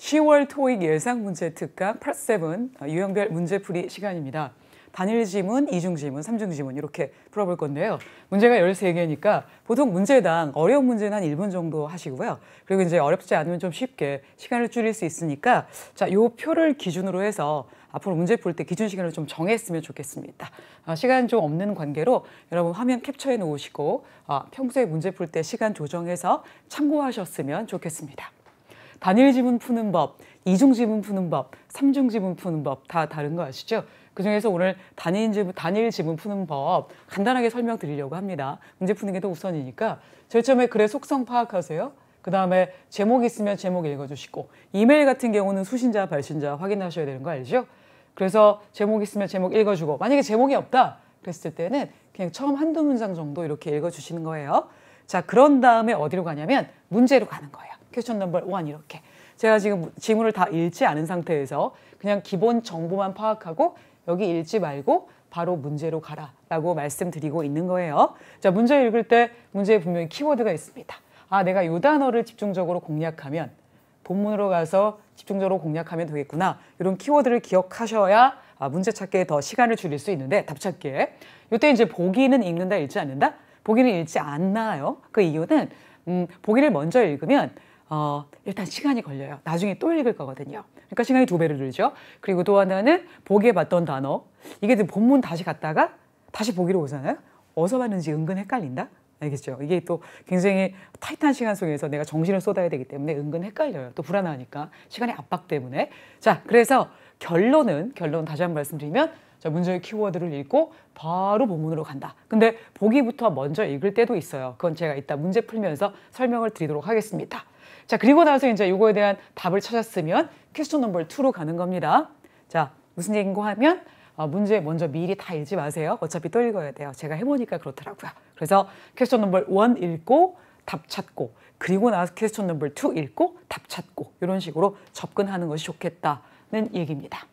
10월 토익 예상 문제 특강 Part 7 유형별 문제풀이 시간입니다. 단일 지문, 이중 지문, 삼중 지문 이렇게 풀어볼 건데요. 문제가 13개니까 보통 문제당 어려운 문제는 한 1분 정도 하시고요. 그리고 이제 어렵지 않으면 좀 쉽게 시간을 줄일 수 있으니까 자, 요 표를 기준으로 해서 앞으로 문제 풀 때 기준 시간을 좀 정했으면 좋겠습니다. 시간 좀 없는 관계로 여러분 화면 캡처해 놓으시고 평소에 문제 풀 때 시간 조정해서 참고하셨으면 좋겠습니다. 단일 지문 푸는 법, 이중 지문 푸는 법, 삼중 지문 푸는 법 다 다른 거 아시죠? 그중에서 오늘 단일 지문 푸는 법 간단하게 설명드리려고 합니다. 문제 푸는 게 더 우선이니까 제일 처음에 글의 속성 파악하세요. 그 다음에 제목 있으면 제목 읽어주시고 이메일 같은 경우는 수신자, 발신자 확인하셔야 되는 거 알죠? 그래서 제목 있으면 제목 읽어주고 만약에 제목이 없다 그랬을 때는 그냥 처음 한두 문장 정도 이렇게 읽어주시는 거예요. 자, 그런 다음에 어디로 가냐면 문제로 가는 거예요. 퀘스천 넘버 1 이렇게. 제가 지금 지문을 다 읽지 않은 상태에서 그냥 기본 정보만 파악하고 여기 읽지 말고 바로 문제로 가라라고 말씀드리고 있는 거예요. 자, 문제 읽을 때 문제에 분명히 키워드가 있습니다. 내가 이 단어를 집중적으로 공략하면 본문으로 가서 집중적으로 공략하면 되겠구나. 이런 키워드를 기억하셔야 문제 찾기에 더 시간을 줄일 수 있는데 답 찾기에. 이때 이제 보기는 읽는다, 읽지 않는다? 보기는 읽지 않나요? 그 이유는 보기를 먼저 읽으면 일단 시간이 걸려요. 나중에 또 읽을 거거든요. 그러니까 시간이 2배를 늘죠. 그리고 또 하나는 보기에 봤던 단어. 이게 본문 다시 갔다가 다시 보기로 오잖아요. 어디서 봤는지 은근 헷갈린다? 알겠죠? 이게 또 굉장히 타이트한 시간 속에서 내가 정신을 쏟아야 되기 때문에 은근 헷갈려요. 또 불안하니까. 시간의 압박 때문에. 자, 그래서 결론 다시 한번 말씀드리면 자, 문제의 키워드를 읽고 바로 본문으로 간다. 근데 보기부터 먼저 읽을 때도 있어요. 그건 제가 이따 문제 풀면서 설명을 드리도록 하겠습니다. 자, 그리고 나서 이제 이거에 대한 답을 찾았으면 퀘스천 넘버 2로 가는 겁니다. 자, 무슨 얘기인고 하면 문제 먼저 미리 다 읽지 마세요. 어차피 또 읽어야 돼요. 제가 해보니까 그렇더라고요. 그래서 퀘스천 넘버 1 읽고 답 찾고 그리고 나서 퀘스천 넘버 2 읽고 답 찾고 이런 식으로 접근하는 것이 좋겠다는 얘기입니다.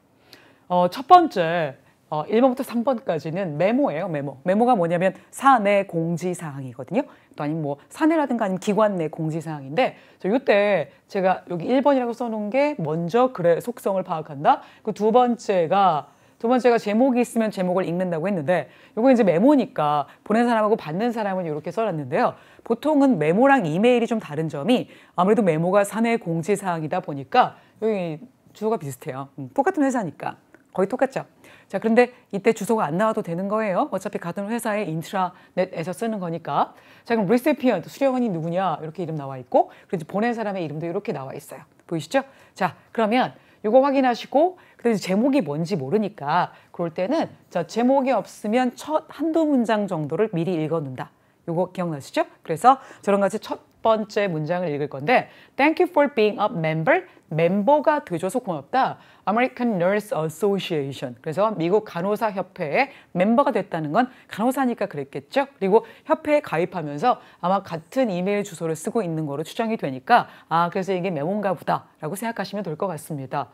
첫 번째 1번부터 3번까지는 메모예요. 메모가 뭐냐면 사내 공지사항이거든요. 또 아니면 뭐 사내라든가 아니면 기관 내 공지사항인데 이때 제가 여기 1번이라고 써놓은 게 먼저 글의 속성을 파악한다. 그 두 번째가 제목이 있으면 제목을 읽는다고 했는데 이거 이제 메모니까 보낸 사람하고 받는 사람은 이렇게 써놨는데요. 보통은 메모랑 이메일이 좀 다른 점이 아무래도 메모가 사내 공지사항이다 보니까 여기 주소가 비슷해요. 똑같은 회사니까. 거의 똑같죠. 자, 그런데 이때 주소가 안 나와도 되는 거예요. 어차피 같은 회사의 인트라넷에서 쓰는 거니까. 자, 그럼 recipient, 수령원이 누구냐 이렇게 이름 나와 있고 그리고 보낸 사람의 이름도 이렇게 나와 있어요. 보이시죠? 자, 그러면 이거 확인하시고 그래서 제목이 뭔지 모르니까 그럴 때는 자, 제목이 없으면 첫 한두 문장 정도를 미리 읽어놓는다. 이거 기억나시죠? 그래서 저런 같이 첫 번째 문장을 읽을 건데 Thank you for being a member. 멤버가 되줘서 고맙다. American Nurse Association. 그래서 미국 간호사 협회의 멤버가 됐다는 건 간호사니까 그랬겠죠. 그리고 협회에 가입하면서 아마 같은 이메일 주소를 쓰고 있는 거로 추정이 되니까 그래서 이게 메모인가 보다 라고 생각하시면 될 것 같습니다.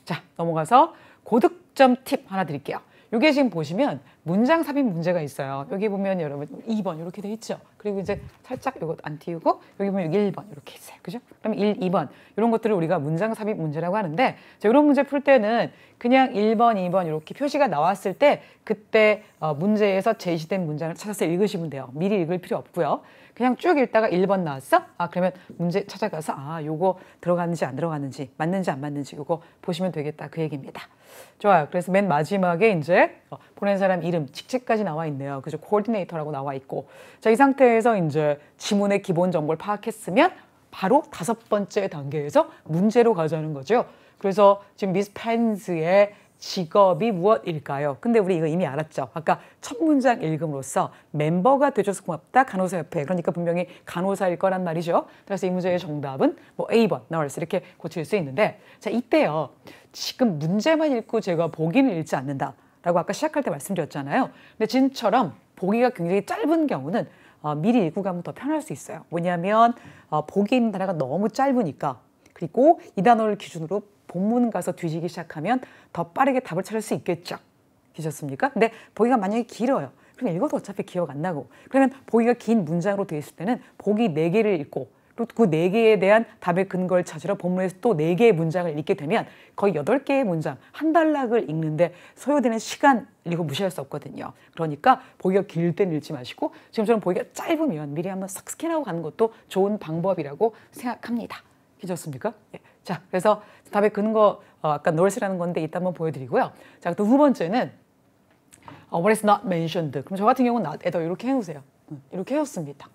자, 넘어가서 고득점 팁 하나 드릴게요. 이게 지금 보시면 문장 삽입 문제가 있어요. 여기 보면 여러분 2번 이렇게 돼 있죠. 그리고 이제 살짝 이거 안 띄우고 여기 보면 여기 1번 이렇게 있어요. 그죠? 그럼 1, 2번 이런 것들을 우리가 문장 삽입 문제라고 하는데 자, 이런 문제 풀 때는 그냥 1번, 2번 이렇게 표시가 나왔을 때 그때 문제에서 제시된 문장을 찾아서 읽으시면 돼요. 미리 읽을 필요 없고요. 그냥 쭉 읽다가 1번 나왔어? 그러면 문제 찾아가서 요거 들어갔는지 안 들어갔는지 맞는지 안 맞는지 요거 보시면 되겠다 그 얘기입니다. 좋아요. 그래서 맨 마지막에 이제 보낸 사람 이름, 직책까지 나와 있네요. 그죠? 코디네이터라고 나와 있고. 자, 이 상태에서 이제 지문의 기본 정보를 파악했으면 바로 5번째 단계에서 문제로 가자는 거죠. 그래서 지금 미스 펜스의 직업이 무엇일까요? 근데 우리 이거 이미 알았죠. 아까 첫 문장 읽음으로써 멤버가 되줘서 고맙다. 간호사협회. 그러니까 분명히 간호사일 거란 말이죠. 그래서 이 문제의 정답은 뭐 A번, nurse 이렇게 고칠 수 있는데 자, 이때요. 지금 문제만 읽고 제가 보기는 읽지 않는다 라고 아까 시작할 때 말씀드렸잖아요. 근데 지금처럼 보기가 굉장히 짧은 경우는 미리 읽고 가면 더 편할 수 있어요. 뭐냐면 보기 있는 단어가 너무 짧으니까 그리고 이 단어를 기준으로 본문 가서 뒤지기 시작하면 더 빠르게 답을 찾을 수 있겠죠. 되셨습니까? 근데 보기가 만약에 길어요. 그럼 읽어도 어차피 기억 안 나고 그러면 보기가 긴 문장으로 되어 있을 때는 보기 4개를 읽고 또 그 4개에 대한 답의 근거를 찾으러 본문에서 또 4개의 문장을 읽게 되면 거의 8개의 문장, 한 단락을 읽는데 소요되는 시간 이거 무시할 수 없거든요. 그러니까 보기가 길 때는 읽지 마시고 지금처럼 보기가 짧으면 미리 한번 싹 스캔하고 가는 것도 좋은 방법이라고 생각합니다. 괜찮습니까? 예. 자, 그래서 답의 근거 아까 north라는 건데 이따 한번 보여드리고요. 자, 또 두 번째는 what is not mentioned. 그럼 저 같은 경우는 not at all 이렇게 해놓으세요. 이렇게 해놓습니다.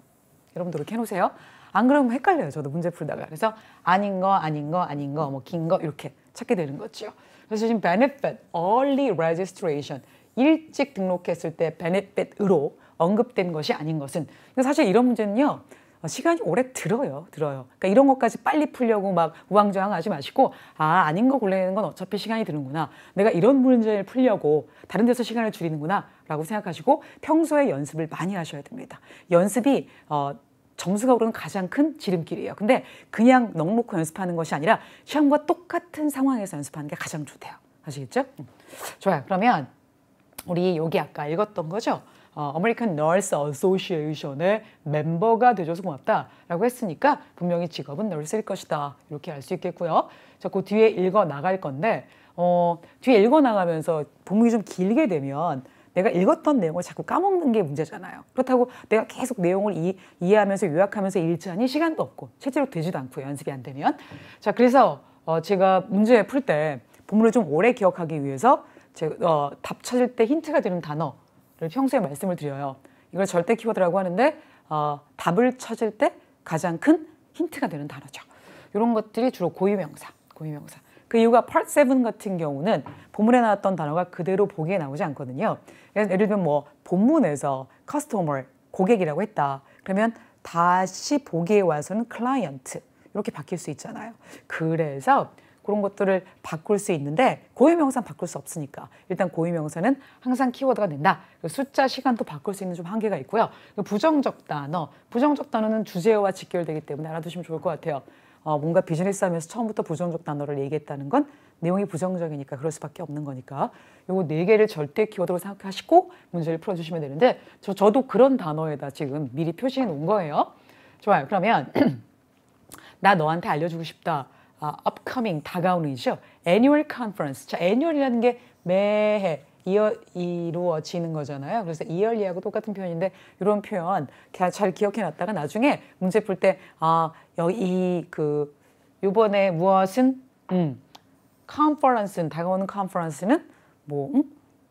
여러분도 이렇게 해놓으세요. 안 그러면 헷갈려요. 저도 문제 풀다가. 그래서 아닌 거, 아닌 거, 아닌 거, 뭐 긴 거 이렇게 찾게 되는 거죠. 그래서 지금 benefit, early registration, 일찍 등록했을 때 benefit으로 언급된 것이 아닌 것은 사실 이런 문제는요. 시간이 오래 들어요. 그러니까 이런 것까지 빨리 풀려고 막 우왕좌왕하지 마시고 아닌 거 골라내는 건 어차피 시간이 드는구나. 내가 이런 문제를 풀려고 다른 데서 시간을 줄이는구나 라고 생각하시고 평소에 연습을 많이 하셔야 됩니다. 연습이 점수가 오르는 가장 큰 지름길이에요. 근데 그냥 넋놓고 연습하는 것이 아니라 시험과 똑같은 상황에서 연습하는 게 가장 좋대요. 아시겠죠? 좋아요. 그러면 우리 여기 아까 읽었던 거죠? American Nurse Association의 멤버가 돼줘서 고맙다라고 했으니까 분명히 직업은 널스일 것이다. 이렇게 알 수 있겠고요. 자, 그 뒤에 읽어 나갈 건데 뒤에 읽어 나가면서 본문이 좀 길게 되면 내가 읽었던 내용을 자꾸 까먹는 게 문제잖아요. 그렇다고 내가 계속 내용을 이해하면서 요약하면서 읽자니 시간도 없고 실제로 되지도 않고요. 연습이 안 되면. 자, 그래서 제가 문제 풀 때 본문을 좀 오래 기억하기 위해서 제가 답 찾을 때 힌트가 되는 단어를 평소에 말씀을 드려요. 이걸 절대 키워드라고 하는데 답을 찾을 때 가장 큰 힌트가 되는 단어죠. 이런 것들이 주로 고유명사. 그 이유가 Part 7 같은 경우는 본문에 나왔던 단어가 그대로 보기에 나오지 않거든요. 예를 들면 뭐 본문에서 customer, 고객이라고 했다. 그러면 다시 보기에 와서는 client 이렇게 바뀔 수 있잖아요. 그래서 그런 것들을 바꿀 수 있는데 고유명사는 바꿀 수 없으니까 일단 고유명사는 항상 키워드가 된다. 숫자, 시간도 바꿀 수 있는 좀 한계가 있고요. 부정적 단어는 주제어와 직결되기 때문에 알아두시면 좋을 것 같아요. 뭔가 비즈니스 하면서 처음부터 부정적 단어를 얘기했다는 건 내용이 부정적이니까 그럴 수밖에 없는 거니까 요거 4개를 절대 키워드로 생각하시고 문제를 풀어주시면 되는데 저도 그런 단어에다 지금 미리 표시해 놓은 거예요. 좋아요. 그러면 나 너한테 알려주고 싶다. upcoming, 다가오는이죠. annual conference. 자, annual이라는 게 매해 이루어지는 거잖아요. 그래서 yearly하고 똑같은 표현인데 이런 표현 잘 기억해 놨다가 나중에 문제 풀 때 여기 요번에 무엇은 컨퍼런스는 다가오는 컨퍼런스는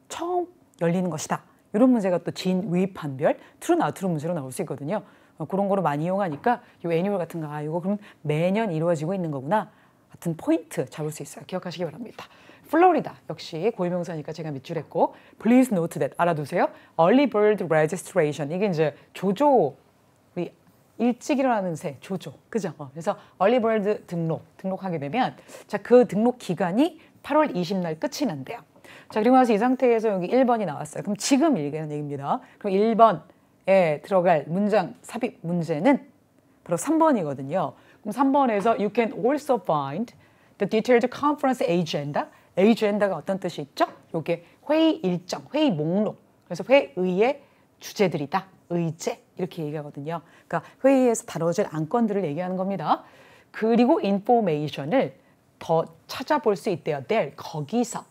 처음 열리는 것이다. 이런 문제가 또 진위판별 트루 나트루 문제로 나올 수 있거든요. 그런 거로 많이 이용하니까 요 애니얼 같은 거 이거 그럼 매년 이루어지고 있는 거구나 같은 포인트 잡을 수 있어요. 기억하시기 바랍니다. 플로리다 역시 고유명사니까 제가 밑줄 했고 Please note that 알아두세요. Early bird registration 이게 이제 조조 우리 일찍 일어나는 새 조조 그죠? 그래서 Early bird 등록하게 되면 자, 그 등록 기간이 8월 20날 끝이 난대요. 자, 그리고 나서 이 상태에서 여기 1번이 나왔어요. 그럼 지금 읽는 얘기입니다. 그럼 1번에 들어갈 문장 삽입 문제는 바로 3번이거든요. 그럼 3번에서 You can also find the detailed conference agenda. agenda가 어떤 뜻이 있죠? 이게 회의 일정, 회의 목록. 그래서 회의의 주제들이다. 의제 이렇게 얘기하거든요. 그러니까 회의에서 다뤄질 안건들을 얘기하는 겁니다. 그리고 information을 더 찾아볼 수 있대요. there, 거기서.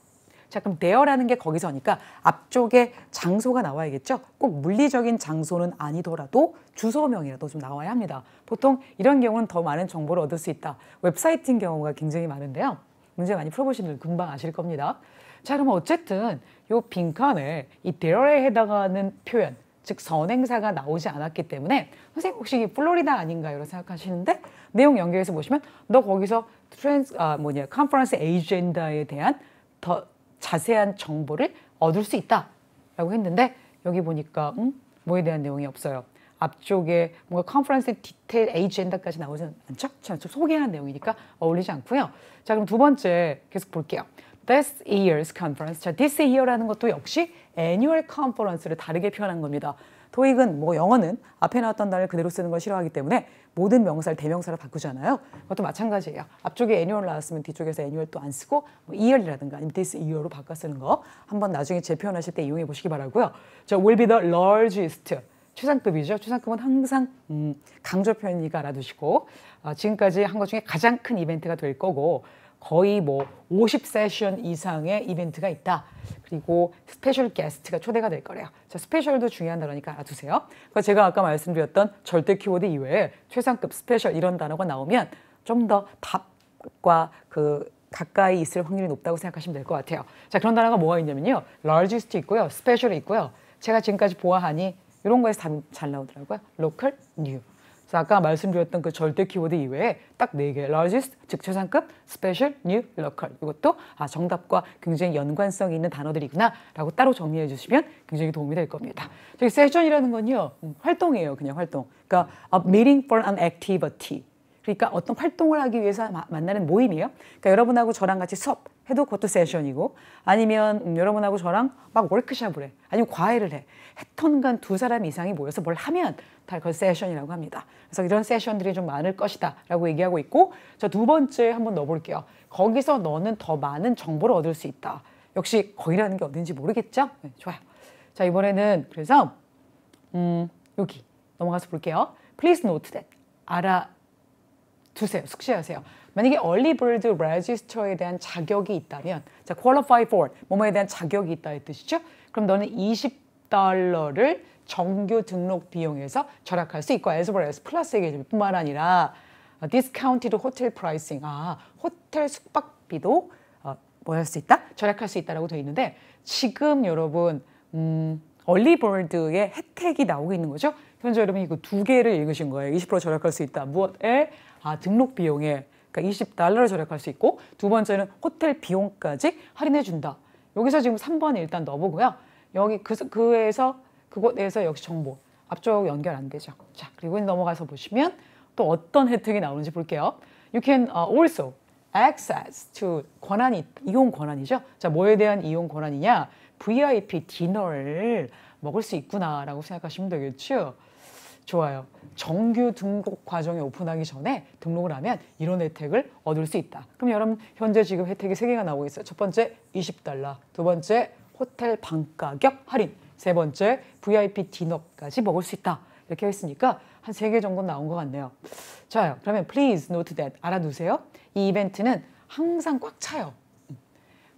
자, 그럼 there라는 게 거기서니까 앞쪽에 장소가 나와야겠죠? 꼭 물리적인 장소는 아니더라도 주소명이라도 좀 나와야 합니다. 보통 이런 경우는 더 많은 정보를 얻을 수 있다. 웹사이트인 경우가 굉장히 많은데요. 문제 많이 풀어보시는 분 금방 아실 겁니다. 자, 그럼 어쨌든 이 빈칸에 이 there에 해당하는 표현, 즉 선행사가 나오지 않았기 때문에 선생님 혹시 플로리다 아닌가요? 이렇게 생각하시는데 내용 연결해서 보시면 너 거기서 컨퍼런스 에이젠다에 대한 더 자세한 정보를 얻을 수 있다라고 했는데 여기 보니까 뭐에 대한 내용이 없어요. 앞쪽에 뭔가 컨퍼런스 디테일 에이젠다까지 나오지 않죠? 좀 소개하는 내용이니까 어울리지 않고요. 자, 그럼 두 번째 계속 볼게요. This year's conference. 자, this year라는 것도 역시 annual conference를 다르게 표현한 겁니다. 토익은 영어는 앞에 나왔던 단어를 그대로 쓰는 걸 싫어하기 때문에 모든 명사를 대명사로 바꾸잖아요. 그것도 마찬가지예요. 앞쪽에 annual 나왔으면 뒤쪽에서 annual 또 안 쓰고 year이라든가 아니면 this year로 바꿔 쓰는 거 한번 나중에 재표현하실 때 이용해 보시기 바라고요. 자, will be the largest. 최상급이죠. 최상급은 항상 강조 표현이니까 알아두시고 지금까지 한 것 중에 가장 큰 이벤트가 될 거고 거의 뭐 50세션 이상의 이벤트가 있다. 그리고 스페셜 게스트가 초대가 될 거래요. 자, 스페셜도 중요한 단어니까 알아두세요. 그러니까 제가 아까 말씀드렸던 절대 키워드 이외에 최상급, 스페셜 이런 단어가 나오면 좀 더 답과 그 가까이 있을 확률이 높다고 생각하시면 될 것 같아요. 자, 그런 단어가 뭐가 있냐면요. largest 있고요. 스페셜이 있고요. 제가 지금까지 보아하니 이런 거에서 답이 잘 나오더라고요. local, new. 그래서 아까 말씀드렸던 그 절대 키워드 이외에 딱 4개, largest, 즉 최상급, special, new, local. 이것도 정답과 굉장히 연관성이 있는 단어들이구나 라고 따로 정리해 주시면 굉장히 도움이 될 겁니다. 저기 세션이라는 건요, 활동이에요. 그냥 활동. 그러니까 a meeting for an activity. 그러니까 어떤 활동을 하기 위해서 만나는 모임이에요. 그러니까 여러분하고 저랑 같이 수업해도 그것도 세션이고 아니면 여러분하고 저랑 막 워크숍을 해. 아니면 과외를 해. 해턴간 2사람 이상이 모여서 뭘 하면 다 그걸 세션이라고 합니다. 그래서 이런 세션들이 좀 많을 것이다 라고 얘기하고 있고 자, 2번째 한번 넣어볼게요. 거기서 너는 더 많은 정보를 얻을 수 있다. 역시 거기라는 게 어딘지 모르겠죠? 네, 좋아요. 자, 이번에는 그래서 여기 넘어가서 볼게요. Please note that. 두세요. 숙지하세요. 만약에 early bird register에 대한 자격이 있다면 자, qualify for 뭐뭐에 대한 자격이 있다의 뜻이죠. 그럼 너는 $20를 정규 등록 비용에서 절약할 수 있고 as well as 플러스 얘기해줄 뿐만 아니라 discounted hotel pricing 호텔 숙박비도 뭐 할 수 있다? 절약할 수 있다라고 되어 있는데 지금 여러분 early bird의 혜택이 나오고 있는 거죠. 현재 여러분이 이거 2개를 읽으신 거예요. 20% 절약할 수 있다. 무엇에? 등록 비용에 그러니까 $20를 절약할 수 있고 2번째는 호텔 비용까지 할인해 준다. 여기서 지금 3번 일단 넣어보고요. 여기 그곳에서 역시 정보 앞쪽 연결 안 되죠. 자, 그리고 넘어가서 보시면 또 어떤 혜택이 나오는지 볼게요. You can also access to 이용 권한이죠. 자, 뭐에 대한 이용 권한이냐? VIP 디너를 먹을 수 있구나라고 생각하시면 되겠죠. 좋아요. 정규 등록 과정이 오픈하기 전에 등록을 하면 이런 혜택을 얻을 수 있다. 그럼 여러분 현재 지금 혜택이 3개가 나오고 있어요. 첫 번째 $20, 두 번째 호텔 방가격 할인, 세 번째 VIP 디너까지 먹을 수 있다. 이렇게 했으니까 한 3개 정도 나온 것 같네요. 좋아요. 그러면 please note that. 알아두세요. 이 이벤트는 항상 꽉 차요.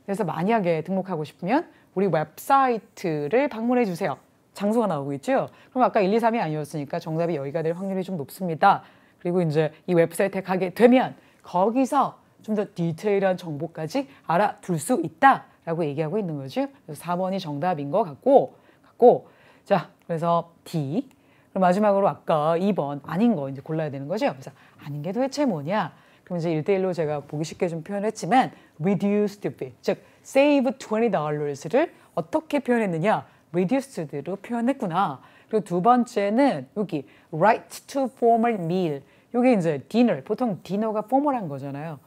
그래서 만약에 등록하고 싶으면 우리 웹사이트를 방문해 주세요. 장소가 나오고 있죠. 그럼 아까 1, 2, 3이 아니었으니까 정답이 여기가 될 확률이 좀 높습니다. 그리고 이제 이 웹사이트에 가게 되면 거기서 좀 더 디테일한 정보까지 알아둘 수 있다라고 얘기하고 있는 거죠. 그래서 4번이 정답인 것 같고 자, 그래서 D. 그럼 마지막으로 아까 2번 아닌 거 이제 골라야 되는 거죠. 그래서 아닌 게 도대체 뭐냐? 그럼 이제 1대1로 제가 보기 쉽게 좀 표현했지만 reduced fee, 즉 save $20를 어떻게 표현했느냐? reduced로 표현했구나. 그리고 2번째는 여기 right to formal meal. 이게 이제 dinner. 보통 디너가 formal한 거잖아요.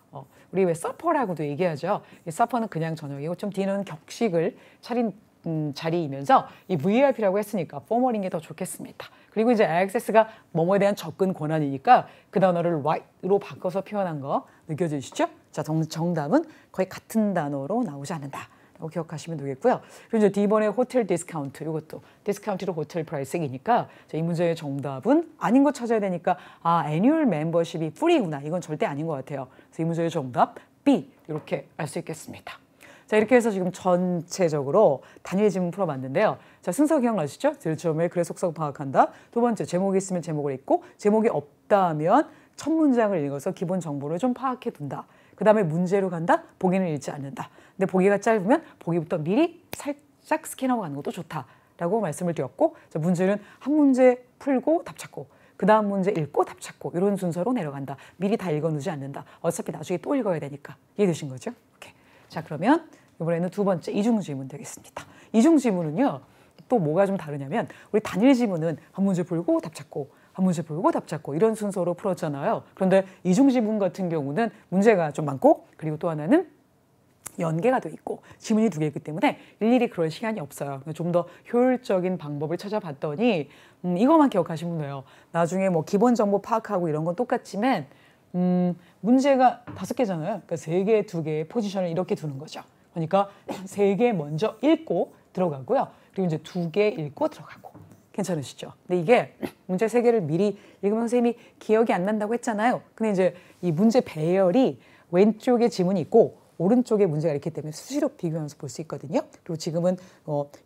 우리 왜 supper라고도 얘기하죠. 이 supper는 그냥 저녁이고 좀 디너는 격식을 차린 자리이면서 이 VIP라고 했으니까 formal인 게 더 좋겠습니다. 그리고 이제 access가 뭐뭐에 대한 접근 권한이니까 그 단어를 right로 바꿔서 표현한 거 느껴지시죠? 자, 정답은 거의 같은 단어로 나오지 않는다. 기억하시면 되겠고요. 그리고 이제 D번에 호텔 디스카운트, 이것도 디스카운트로 호텔 프라이싱이니까 이 문제의 정답은 아닌 거 찾아야 되니까 애뉴얼 멤버십이 프리구나. 이건 절대 아닌 것 같아요. 그래서 이 문제의 정답 B 이렇게 알 수 있겠습니다. 자, 이렇게 해서 지금 전체적으로 단일 지문 풀어봤는데요. 자, 순서 기억나시죠? 제일 처음에 글의 속성 파악한다. 2번째 제목이 있으면 제목을 읽고 제목이 없다면 첫 문장을 읽어서 기본 정보를 좀 파악해 둔다. 그 다음에 문제로 간다. 보기는 읽지 않는다. 근데 보기가 짧으면 보기부터 미리 살짝 스캔하고 가는 것도 좋다라고 말씀을 드렸고 자, 문제는 한 문제 풀고 답 찾고 그 다음 문제 읽고 답 찾고 이런 순서로 내려간다. 미리 다 읽어놓지 않는다. 어차피 나중에 또 읽어야 되니까. 이해되신 거죠? 오케이. 자, 그러면 이번에는 2번째 이중지문 되겠습니다. 이중지문은요. 또 뭐가 좀 다르냐면 우리 단일 지문은 한 문제 풀고 답 찾고 한 문제 풀고 답 찾고 이런 순서로 풀었잖아요. 그런데 이중지문 같은 경우는 문제가 좀 많고 그리고 또 하나는 연계가 돼 있고 지문이 2개이기 때문에 일일이 그럴 시간이 없어요. 좀 더 효율적인 방법을 찾아봤더니 이것만 기억하시면 돼요. 나중에 뭐 기본 정보 파악하고 이런 건 똑같지만 문제가 5개잖아요. 그러니까 3개, 2개의 포지션을 이렇게 두는 거죠. 그러니까 3개 먼저 읽고 들어가고요. 그리고 이제 2개 읽고 들어가고 괜찮으시죠? 근데 이게 문제 3개를 미리 읽으면 선생님이 기억이 안 난다고 했잖아요. 근데 이제 이 문제 배열이 왼쪽에 지문이 있고 오른쪽에 문제가 있기 때문에 수시로 비교하면서 볼 수 있거든요. 그리고 지금은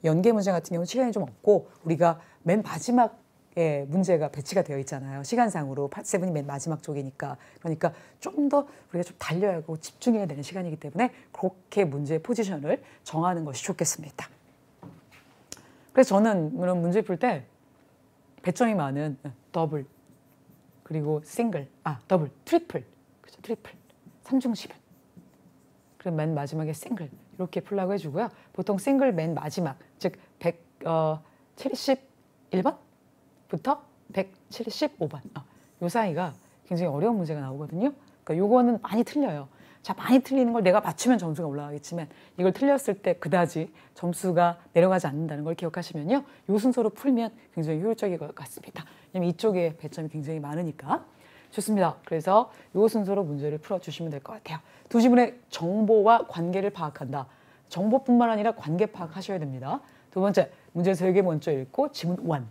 연계 문제 같은 경우는 시간이 좀 없고 우리가 맨 마지막에 문제가 배치가 되어 있잖아요. 시간상으로 파트 7이 맨 마지막 쪽이니까. 그러니까 좀 더 우리가 좀 달려야 하고 집중해야 되는 시간이기 때문에 그렇게 문제의 포지션을 정하는 것이 좋겠습니다. 그래서 저는 이런 문제 풀 때 배점이 많은 더블, 그리고 싱글, 더블, 트리플, 그죠? 트리플, 삼중지문. 그럼 맨 마지막에 싱글 이렇게 풀라고 해주고요. 보통 싱글 맨 마지막, 즉 171번부터 175번 요 사이가 굉장히 어려운 문제가 나오거든요. 그러니까 요거는 많이 틀려요. 자, 많이 틀리는 걸 내가 맞추면 점수가 올라가겠지만 이걸 틀렸을 때 그다지 점수가 내려가지 않는다는 걸 기억하시면요. 요 순서로 풀면 굉장히 효율적일 것 같습니다. 왜냐면 이쪽에 배점이 굉장히 많으니까. 좋습니다. 그래서 요 순서로 문제를 풀어주시면 될 것 같아요. 두 지문의 정보와 관계를 파악한다. 정보뿐만 아니라 관계 파악하셔야 됩니다. 두 번째, 문제 3개 먼저 읽고 지문 1.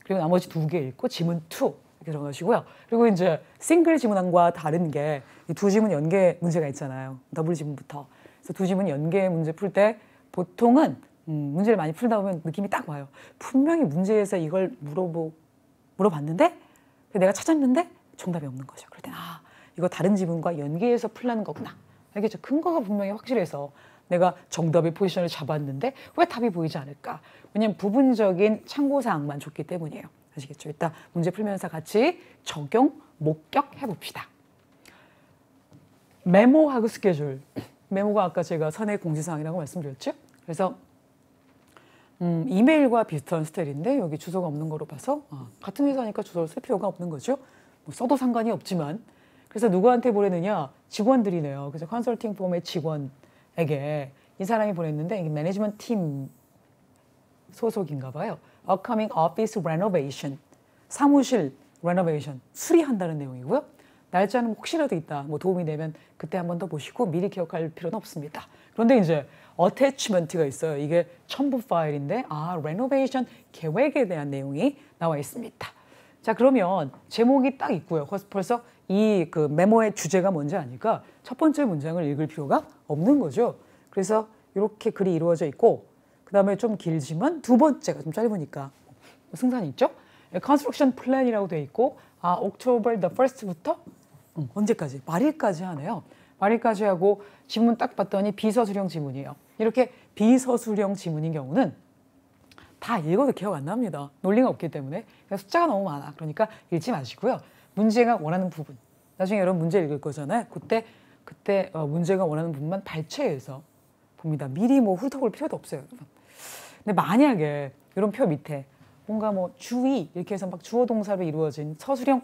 그리고 나머지 2개 읽고 지문 2. 이렇게 들어가시고요. 그리고 이제 싱글 지문과 다른 게 이 두 지문 연계 문제가 있잖아요. 더블 지문부터. 그래서 두 지문 연계 문제 풀 때 보통은 문제를 많이 풀다 보면 느낌이 딱 와요. 분명히 문제에서 이걸 물어봤는데 내가 찾았는데 정답이 없는 거죠. 그럴 때 이거 다른 지문과 연계해서 풀라는 거구나. 알겠죠? 근거가 분명히 확실해서 내가 정답의 포지션을 잡았는데 왜 답이 보이지 않을까? 왜냐면 부분적인 참고사항만 줬기 때문이에요. 아시겠죠? 이따 문제 풀면서 같이 적용, 목격 해봅시다. 메모하고 스케줄. 메모가 아까 제가 선의 공지사항이라고 말씀드렸죠? 그래서 이메일과 비슷한 스타일인데 여기 주소가 없는 거로 봐서 같은 회사니까 주소를 쓸 필요가 없는 거죠. 뭐 써도 상관이 없지만. 그래서 누구한테 보내느냐? 직원들이네요. 그래서 컨설팅 폼의 직원에게 이 사람이 보냈는데 이게 매니지먼트 팀 소속인가 봐요. Upcoming office renovation. 사무실 renovation. 수리한다는 내용이고요. 날짜는 혹시라도 있다. 뭐 도움이 되면 그때 한 번 더 보시고 미리 기억할 필요는 없습니다. 그런데 이제 attachment가 있어요. 이게 첨부 파일인데 renovation 계획에 대한 내용이 나와 있습니다. 자, 그러면 제목이 딱 있고요. 벌써 이 그 메모의 주제가 뭔지 아니까 첫 번째 문장을 읽을 필요가 없는 거죠. 그래서 이렇게 글이 이루어져 있고 그 다음에 좀 길지만 두 번째가 좀 짧으니까 승산이 있죠. construction plan이라고 돼 있고 October the 1st부터 언제까지? 말일까지 하네요. 말일까지 하고 지문 딱 봤더니 비서술형 지문이에요. 이렇게 비서술형 지문인 경우는 다 읽어도 기억 안 납니다. 논리가 없기 때문에. 숫자가 너무 많아. 그러니까 읽지 마시고요. 문제가 원하는 부분. 나중에 여러분 문제 읽을 거잖아요. 그때 문제가 원하는 부분만 발췌해서 봅니다. 미리 뭐 훑어볼 필요도 없어요. 여러분. 근데 만약에 이런 표 밑에 뭔가 뭐 주의 이렇게 해서 막 주어 동사로 이루어진 서술형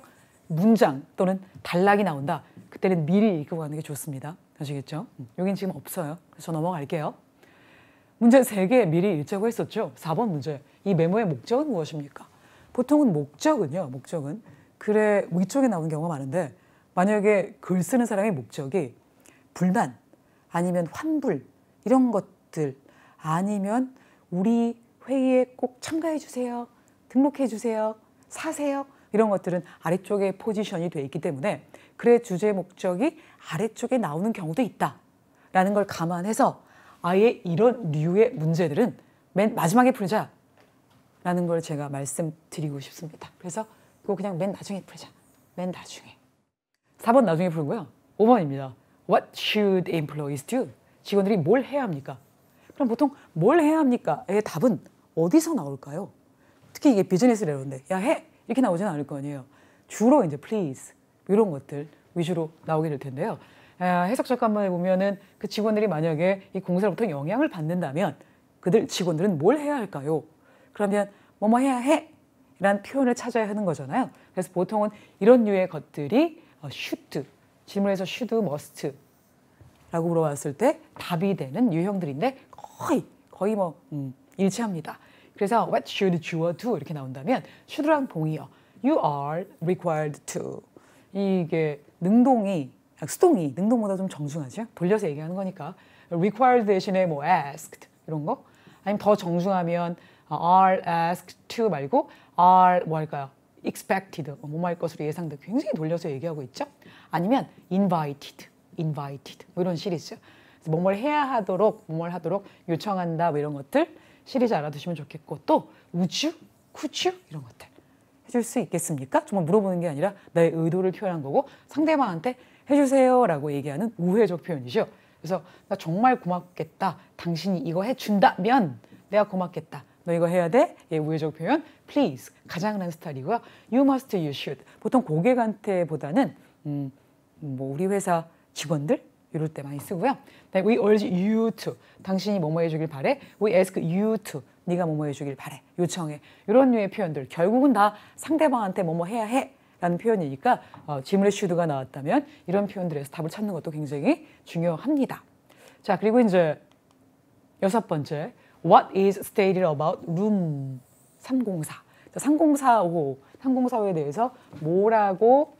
문장 또는 단락이 나온다. 그때는 미리 읽고 가는 게 좋습니다. 아시겠죠? 여긴 지금 없어요. 그래서 저 넘어갈게요. 문제 3개 미리 읽자고 했었죠. 4번 문제. 이 메모의 목적은 무엇입니까? 보통은 목적은 글의 위쪽에 나오는 경우가 많은데 만약에 글 쓰는 사람의 목적이 불만 아니면 환불 이런 것들 아니면 우리 회의에 꼭 참가해 주세요. 등록해 주세요. 사세요. 이런 것들은 아래쪽에 포지션이 돼 있기 때문에 글의 주제 목적이 아래쪽에 나오는 경우도 있다라는 걸 감안해서 아예 이런 류의 문제들은 맨 마지막에 풀자라는 걸 제가 말씀드리고 싶습니다. 그래서 그거 그냥 맨 나중에 풀자. 맨 나중에. 4번 나중에 풀고요. 5번입니다. What should employees do? 직원들이 뭘 해야 합니까? 그럼 보통 뭘 해야 합니까?의 답은 어디서 나올까요? 특히 이게 비즈니스 레로인데 야 해! 이렇게 나오지는 않을 거 아니에요. 주로 이제 please 이런 것들 위주로 나오게 될 텐데요. 해석 잠깐만 해보면은 그 직원들이 만약에 이 공사로부터 영향을 받는다면 그들 직원들은 뭘 해야 할까요? 그러면 뭐뭐 해야 해! 라는 표현을 찾아야 하는 거잖아요. 그래서 보통은 이런 류의 것들이 should, 질문에서 should, must 라고 물어봤을 때 답이 되는 유형들인데 거의 뭐 일치합니다. 그래서 what should you do 이렇게 나온다면 should랑 동의어 you are required to 이게 수동이 능동보다 좀 정중하죠. 돌려서 얘기하는 거니까 required 대신에 뭐 asked 이런 거 아니면 더 정중하면 are asked to 말고 are 뭐 할까요? expected, 뭐뭐 할 것으로 예상돼. 굉장히 돌려서 얘기하고 있죠. 아니면 invited, invited 뭐 이런 시리즈. 뭐뭘 해야 하도록, 뭐뭘 하도록 요청한다 뭐 이런 것들 시리즈 알아두시면 좋겠고 또 would you, could you 이런 것들 해줄 수 있겠습니까? 정말 물어보는 게 아니라 나의 의도를 표현한 거고 상대방한테 해주세요 라고 얘기하는 우회적 표현이죠. 그래서 나 정말 고맙겠다. 당신이 이거 해준다면 내가 고맙겠다. 너 이거 해야 돼? 예, 우회적 표현 please 가장 흔한 스타일이고요. you must, you should 보통 고객한테 보다는 뭐 우리 회사 직원들 이럴 때 많이 쓰고요. We urge you to 당신이 뭐뭐 해주길 바래. We ask you to 네가 뭐뭐 해주길 바래. 요청해. 이런 류의 표현들 결국은 다 상대방한테 뭐뭐 해야 해 라는 표현이니까 질문에 should가 나왔다면 이런 표현들에서 답을 찾는 것도 굉장히 중요합니다. 자, 그리고 이제 6번째 What is stated about room 304 304호 304호에 대해서 뭐라고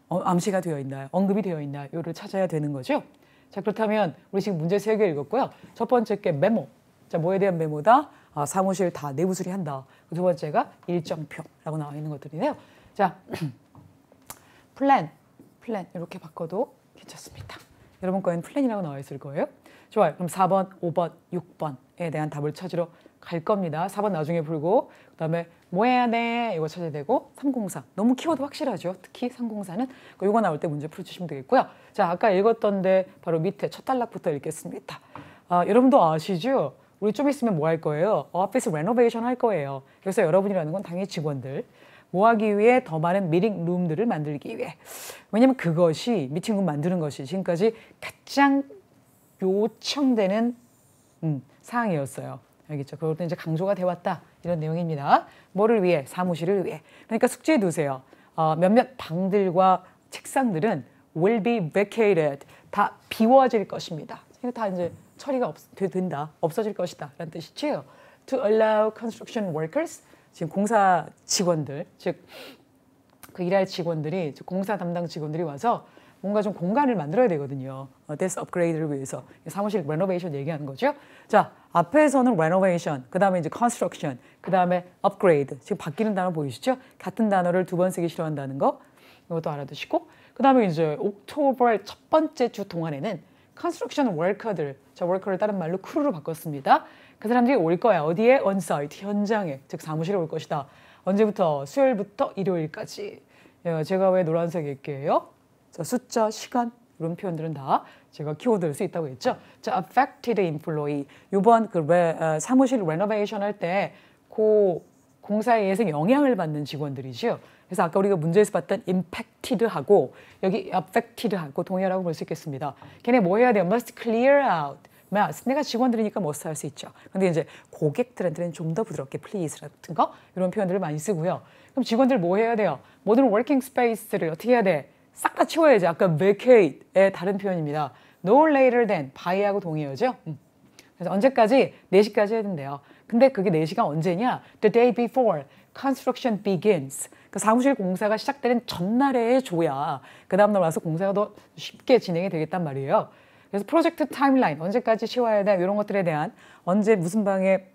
암시가 되어 있나요? 언급이 되어 있나요? 이를 찾아야 되는 거죠. 자, 그렇다면 우리 지금 문제 3개 읽었고요. 첫 번째 게 메모. 자, 뭐에 대한 메모다? 사무실 다 내부 수리한다. 두 번째가 일정표라고 나와 있는 것들이네요. 자, 플랜 이렇게 바꿔도 괜찮습니다. 여러분 거에는 플랜이라고 나와 있을 거예요. 좋아요. 그럼 4번, 5번, 6번에 대한 답을 찾으러 갈 겁니다. 4번 나중에 풀고 그다음에 뭐 해야 돼? 이거 찾아야 되고 304 너무 키워드 확실하죠. 특히 304는 이거 나올 때 문제 풀어주시면 되겠고요. 자, 아까 읽었던데 바로 밑에 첫 단락부터 읽겠습니다. 여러분도 아시죠? 우리 좀 있으면 뭐 할 거예요? 오피스 레노베이션 할 거예요. 그래서 여러분이라는 건 당연히 직원들 뭐 하기 위해 더 많은 미팅 룸들을 만들기 위해 왜냐면 그것이 미팅룸 만드는 것이 지금까지 가장 요청되는 사항이었어요. 알겠죠? 그것도 이제 강조가 되었다 이런 내용입니다. 뭐를 위해? 사무실을 위해. 그러니까 숙지해 두세요. 몇몇 방들과 책상들은 will be vacated 다 비워질 것입니다. 이거 다 이제 처리가 된다, 없어질 것이다 라는 뜻이죠. To allow construction workers 지금 공사 직원들 즉 그 일할 직원들이 공사 담당 직원들이 와서 뭔가 좀 공간을 만들어야 되거든요. 데스 업그레이드를 위해서 사무실 레노베이션 얘기하는 거죠. 자, 앞에서는 레노베이션, 그 다음에 이제 컨스트럭션, 그 다음에 업그레이드. 지금 바뀌는 단어 보이시죠? 같은 단어를 두 번 쓰기 싫어한다는 거 이것도 알아두시고 그 다음에 이제 옥토버 첫 번째 주 동안에는 컨스트럭션 워커들, 자 워커를 다른 말로 크루로 바꿨습니다. 그 사람들이 올 거야. 어디에? 온사이트, 현장에, 즉 사무실에 올 것이다. 언제부터? 수요일부터 일요일까지. 제가 왜 노란색 읽게요? 자, 숫자, 시간 이런 표현들은 다 제가 키워드를 수 있다고 했죠. 자, affected employee. 이번 사무실 레노베이션 할 때 그 공사에 의해서 영향을 받는 직원들이죠. 그래서 아까 우리가 문제에서 봤던 impacted하고 여기 affected하고 동일하고 볼 수 있겠습니다. 걔네 뭐 해야 돼요? must clear out. 내가 직원들이니까 must 할 수 있죠. 근데 이제 고객들한테는 좀 더 부드럽게 please 같은 거 이런 표현들을 많이 쓰고요. 그럼 직원들 뭐 해야 돼요? 모든 working space를 어떻게 해야 돼? 싹 다 치워야지. 아까 vacate의 다른 표현입니다. No later than, by하고 동의어죠. 그래서 언제까지? 4시까지 해야 된대요. 근데 그게 4시가 언제냐? The day before construction begins. 그 사무실 공사가 시작되는 전날에 줘야 그 다음날 와서 공사가 더 쉽게 진행이 되겠단 말이에요. 그래서 프로젝트 타임라인, 언제까지 치워야 돼? 이런 것들에 대한 언제 무슨 방에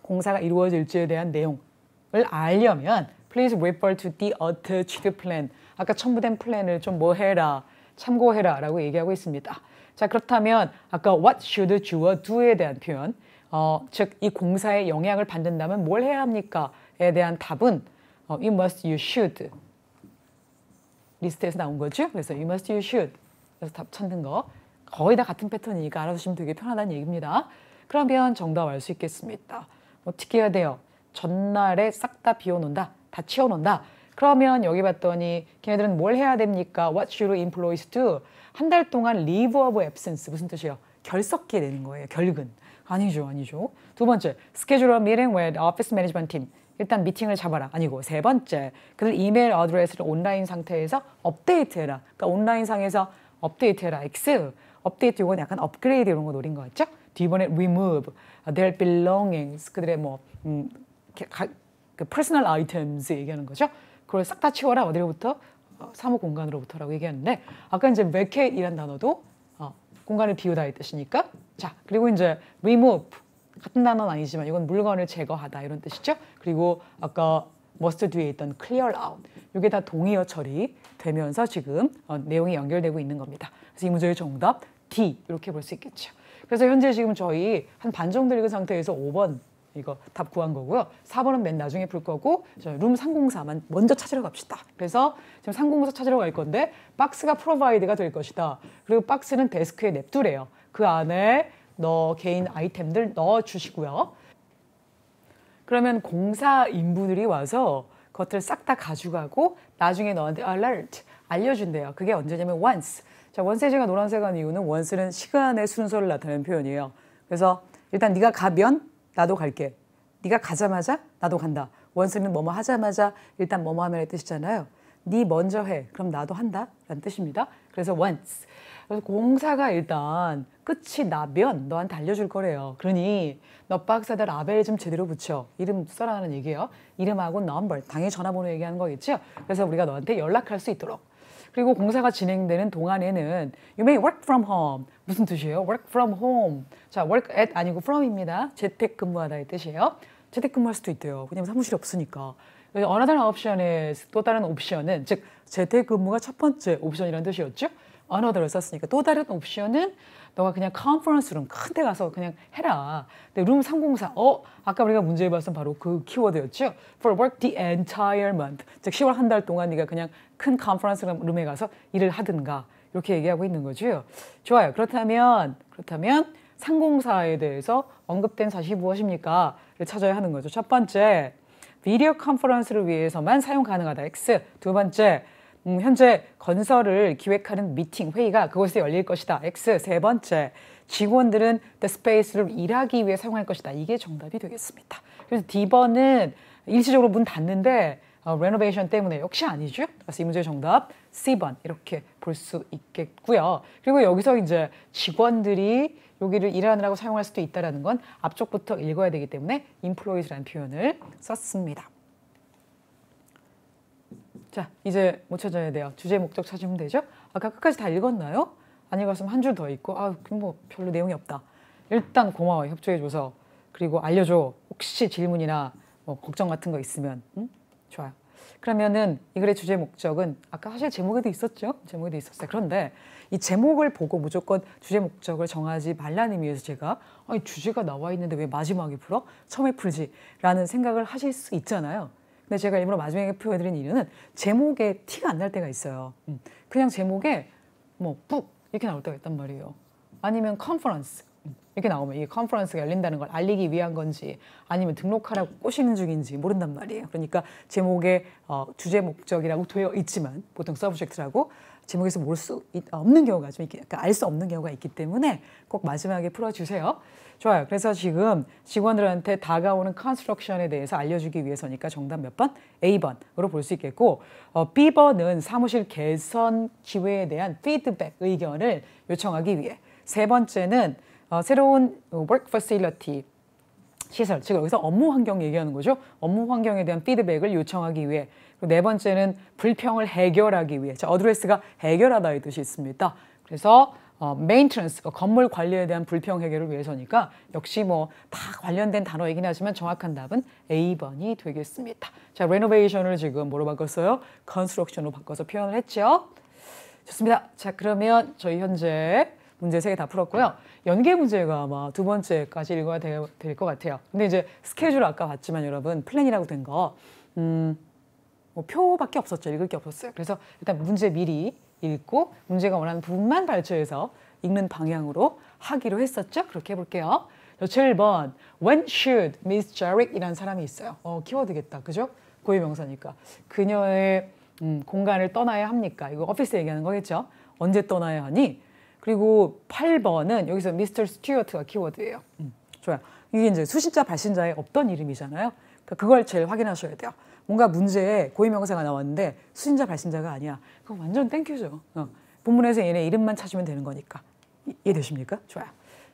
공사가 이루어질지에 대한 내용을 알려면 Please refer to the attached plan. 아까 첨부된 플랜을 좀 뭐 해라, 참고해라 라고 얘기하고 있습니다. 자, 그렇다면 아까 what should 주어 do에 대한 표현, 즉 이 공사에 영향을 받는다면 뭘 해야 합니까?에 대한 답은 you must, you should 리스트에서 나온 거죠. 그래서 you must, you should 그래서 답 찾는 거 거의 다 같은 패턴이니까 알아두시면 되게 편하다는 얘기입니다. 그러면 정답 알 수 있겠습니다. 어떻게 해야 돼요? 전날에 싹 다 비워놓는다, 다 치워놓는다. 그러면 여기 봤더니 걔네들은 뭘 해야 됩니까? What should employees do? 한 달 동안 leave of absence 무슨 뜻이에요? 결석기 내는 거예요. 결근. 아니죠, 아니죠. 두 번째, schedule a meeting with office management team. 일단 미팅을 잡아라. 아니고 세 번째, 그들 이메일 어드레스를 온라인 상태에서 업데이트해라. 그러니까 온라인 상에서 업데이트해라. X. 업데이트 이건 약간 업그레이드 이런 거 노린 거 같죠? 뒤번에 remove their belongings. 그들의 뭐 그 personal items 얘기하는 거죠. 그걸 싹 다 치워라. 어디로부터? 사무 공간으로부터라고 얘기하는데 아까 이제 vacate이란 단어도 공간을 비우다의 뜻이니까 자 그리고 이제 remove 같은 단어는 아니지만 이건 물건을 제거하다 이런 뜻이죠. 그리고 아까 must 뒤에 있던 clear out 이게 다 동의어 처리되면서 지금 내용이 연결되고 있는 겁니다. 그래서 이 문제의 정답 D 이렇게 볼 수 있겠죠. 그래서 현재 지금 저희 한 반 정도 읽은 상태에서 5번 이거 답 구한 거고요. 4번은 맨 나중에 풀 거고 룸 304만 먼저 찾으러 갑시다. 그래서 지금 304 찾으러 갈 건데 박스가 프로바이드가 될 것이다. 그리고 박스는 데스크에 냅두래요. 그 안에 너 개인 아이템들 넣어주시고요. 그러면 공사 인부들이 와서 그것들 싹 다 가져가고 나중에 너한테 alert 알려준대요. 그게 언제냐면 once. 자, once에 제가 노란색 한 이유는 once는 시간의 순서를 나타내는 표현이에요. 그래서 일단 네가 가면 나도 갈게. 네가 가자마자 나도 간다. once는 뭐뭐 하자마자 일단 뭐뭐 하면의 뜻이잖아요. 네 먼저 해. 그럼 나도 한다. 라는 뜻입니다. 그래서 once. 그래서 공사가 일단 끝이 나면 너한테 알려줄 거래요. 그러니 너 박스에다 라벨 좀 제대로 붙여. 이름 써라는 얘기예요. 이름하고 number, 당연히 전화번호 얘기하는 거겠죠. 그래서 우리가 너한테 연락할 수 있도록. 그리고 공사가 진행되는 동안에는 You may work from home. 무슨 뜻이에요? Work from home. 자, work at 아니고 from입니다. 재택근무하다의 뜻이에요. 재택근무할 수도 있대요. 왜냐면 사무실이 없으니까. Another option is 또 다른 옵션은 즉 재택근무가 첫 번째 옵션이라는 뜻이었죠. Another를 썼으니까 또 다른 옵션은 너가 그냥 컨퍼런스 룸 큰 데 가서 그냥 해라. 근데 룸 304 아까 우리가 문제에 봤던 바로 그 키워드였죠. For work the entire month. 즉 10월 한 달 동안 네가 그냥 큰 컨퍼런스 룸에 가서 일을 하든가 이렇게 얘기하고 있는 거죠. 좋아요. 그렇다면 304에 대해서 언급된 사실이 무엇입니까?를 찾아야 하는 거죠. 첫 번째, 비디오 컨퍼런스를 위해서만 사용 가능하다. X. 두 번째, 현재 건설을 기획하는 미팅, 회의가 그곳에 열릴 것이다. X. 세 번째, 직원들은 the space를 일하기 위해 사용할 것이다. 이게 정답이 되겠습니다. 그래서 D번은 일시적으로 문 닫는데 레노베이션 때문에 역시 아니죠. 그래서 이 문제의 정답 C번 이렇게 볼 수 있겠고요. 그리고 여기서 이제 직원들이 여기를 일하느라고 사용할 수도 있다는 건 앞쪽부터 읽어야 되기 때문에 employees라는 표현을 썼습니다. 자, 이제 뭐 찾아야 돼요? 주제 목적 찾으면 되죠? 아까 끝까지 다 읽었나요? 안 읽었으면 한 줄 더 읽고 뭐 별로 내용이 없다. 일단 고마워 협조해줘서. 그리고 알려줘. 혹시 질문이나 뭐 걱정 같은 거 있으면. 좋아요. 그러면은 이 글의 주제 목적은 아까 사실 제목에도 있었죠? 제목에도 있었어요. 그런데 이 제목을 보고 무조건 주제 목적을 정하지 말라는 의미에서 제가 주제가 나와 있는데 왜 마지막에 풀어? 처음에 풀지? 라는 생각을 하실 수 있잖아요. 근데 제가 일부러 마지막에 표현드린 이유는 제목에 티가 안 날 때가 있어요. 그냥 제목에 뭐 북 이렇게 나올 때가 있단 말이에요. 아니면 컨퍼런스 이렇게 나오면 이 컨퍼런스가 열린다는 걸 알리기 위한 건지 아니면 등록하라고 꼬시는 중인지 모른단 말이에요. 그러니까 제목에 주제 목적이라고 되어 있지만 보통 서브젝트라고 제목에서 모를 수 없는 경우가 좀 그러니까 알 수 없는 경우가 있기 때문에 꼭 마지막에 풀어주세요. 좋아요. 그래서 지금 직원들한테 다가오는 컨스트럭션에 대해서 알려주기 위해서니까 정답 몇 번? A번으로 볼 수 있겠고 B번은 사무실 개선 기회에 대한 피드백 의견을 요청하기 위해 세 번째는 새로운 work facility 시설, 즉 여기서 업무 환경 얘기하는 거죠. 업무 환경에 대한 피드백을 요청하기 위해. 그리고 네 번째는 불평을 해결하기 위해. 자, 어드레스가 해결하다의 뜻이 있습니다. 그래서 maintenance, 건물 관리에 대한 불평 해결을 위해서니까 역시 뭐 다 관련된 단어이긴 하지만 정확한 답은 A번이 되겠습니다. 자, renovation을 지금 뭐로 바꿨어요? construction으로 바꿔서 표현을 했죠. 좋습니다. 자, 그러면 저희 현재 문제 3개 다 풀었고요. 연계 문제가 아마 두 번째까지 읽어야 될 것 같아요. 근데 이제 스케줄 아까 봤지만 여러분 플랜이라고 된 거 뭐 표밖에 없었죠. 읽을 게 없었어요. 그래서 일단 문제 미리 읽고 문제가 원하는 부분만 발췌해서 읽는 방향으로 하기로 했었죠. 그렇게 해볼게요. 7번 When should Miss Jarrick이라는 사람이 있어요. 키워드겠다. 그죠? 고유명사니까. 그녀의 공간을 떠나야 합니까? 이거 오피스 얘기하는 거겠죠? 언제 떠나야 하니? 그리고 8번은 여기서 미스터 스튜어트가 키워드예요. 좋아요. 이게 이제 수신자 발신자의 없던 이름이잖아요. 그러니까 그걸 제일 확인하셔야 돼요. 뭔가 문제에 고유명사가 나왔는데 수신자 발신자가 아니야. 그거 완전 땡큐죠. 본문에서 얘네 이름만 찾으면 되는 거니까. 이해되십니까? 좋아요.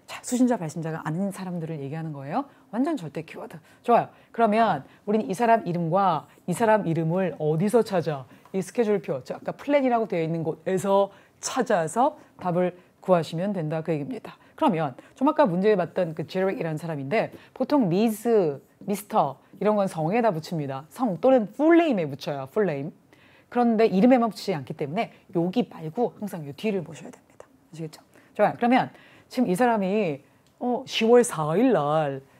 자, 수신자 발신자가 아닌 사람들을 얘기하는 거예요. 완전 절대 키워드. 좋아요. 그러면 우리는 이 사람 이름과 이 사람 이름을 어디서 찾아? 이 스케줄표, 아까 플랜이라고 되어 있는 곳에서 찾아서 답을 구하시면 된다 그 얘기입니다. 그럼 그러면 좀 아까 문제 봤던 그 제렉이라는 사람인데 보통 미스, 미스터 이런 건 성에다 붙입니다. 성 또는 풀네임에 붙여요. 풀네임. 그런데 이름에만 붙이지 않기 때문에 여기 말고 항상 이 뒤를 보셔야 됩니다. 아시겠죠? 좋아요. 그러면 지금 이 사람이 10월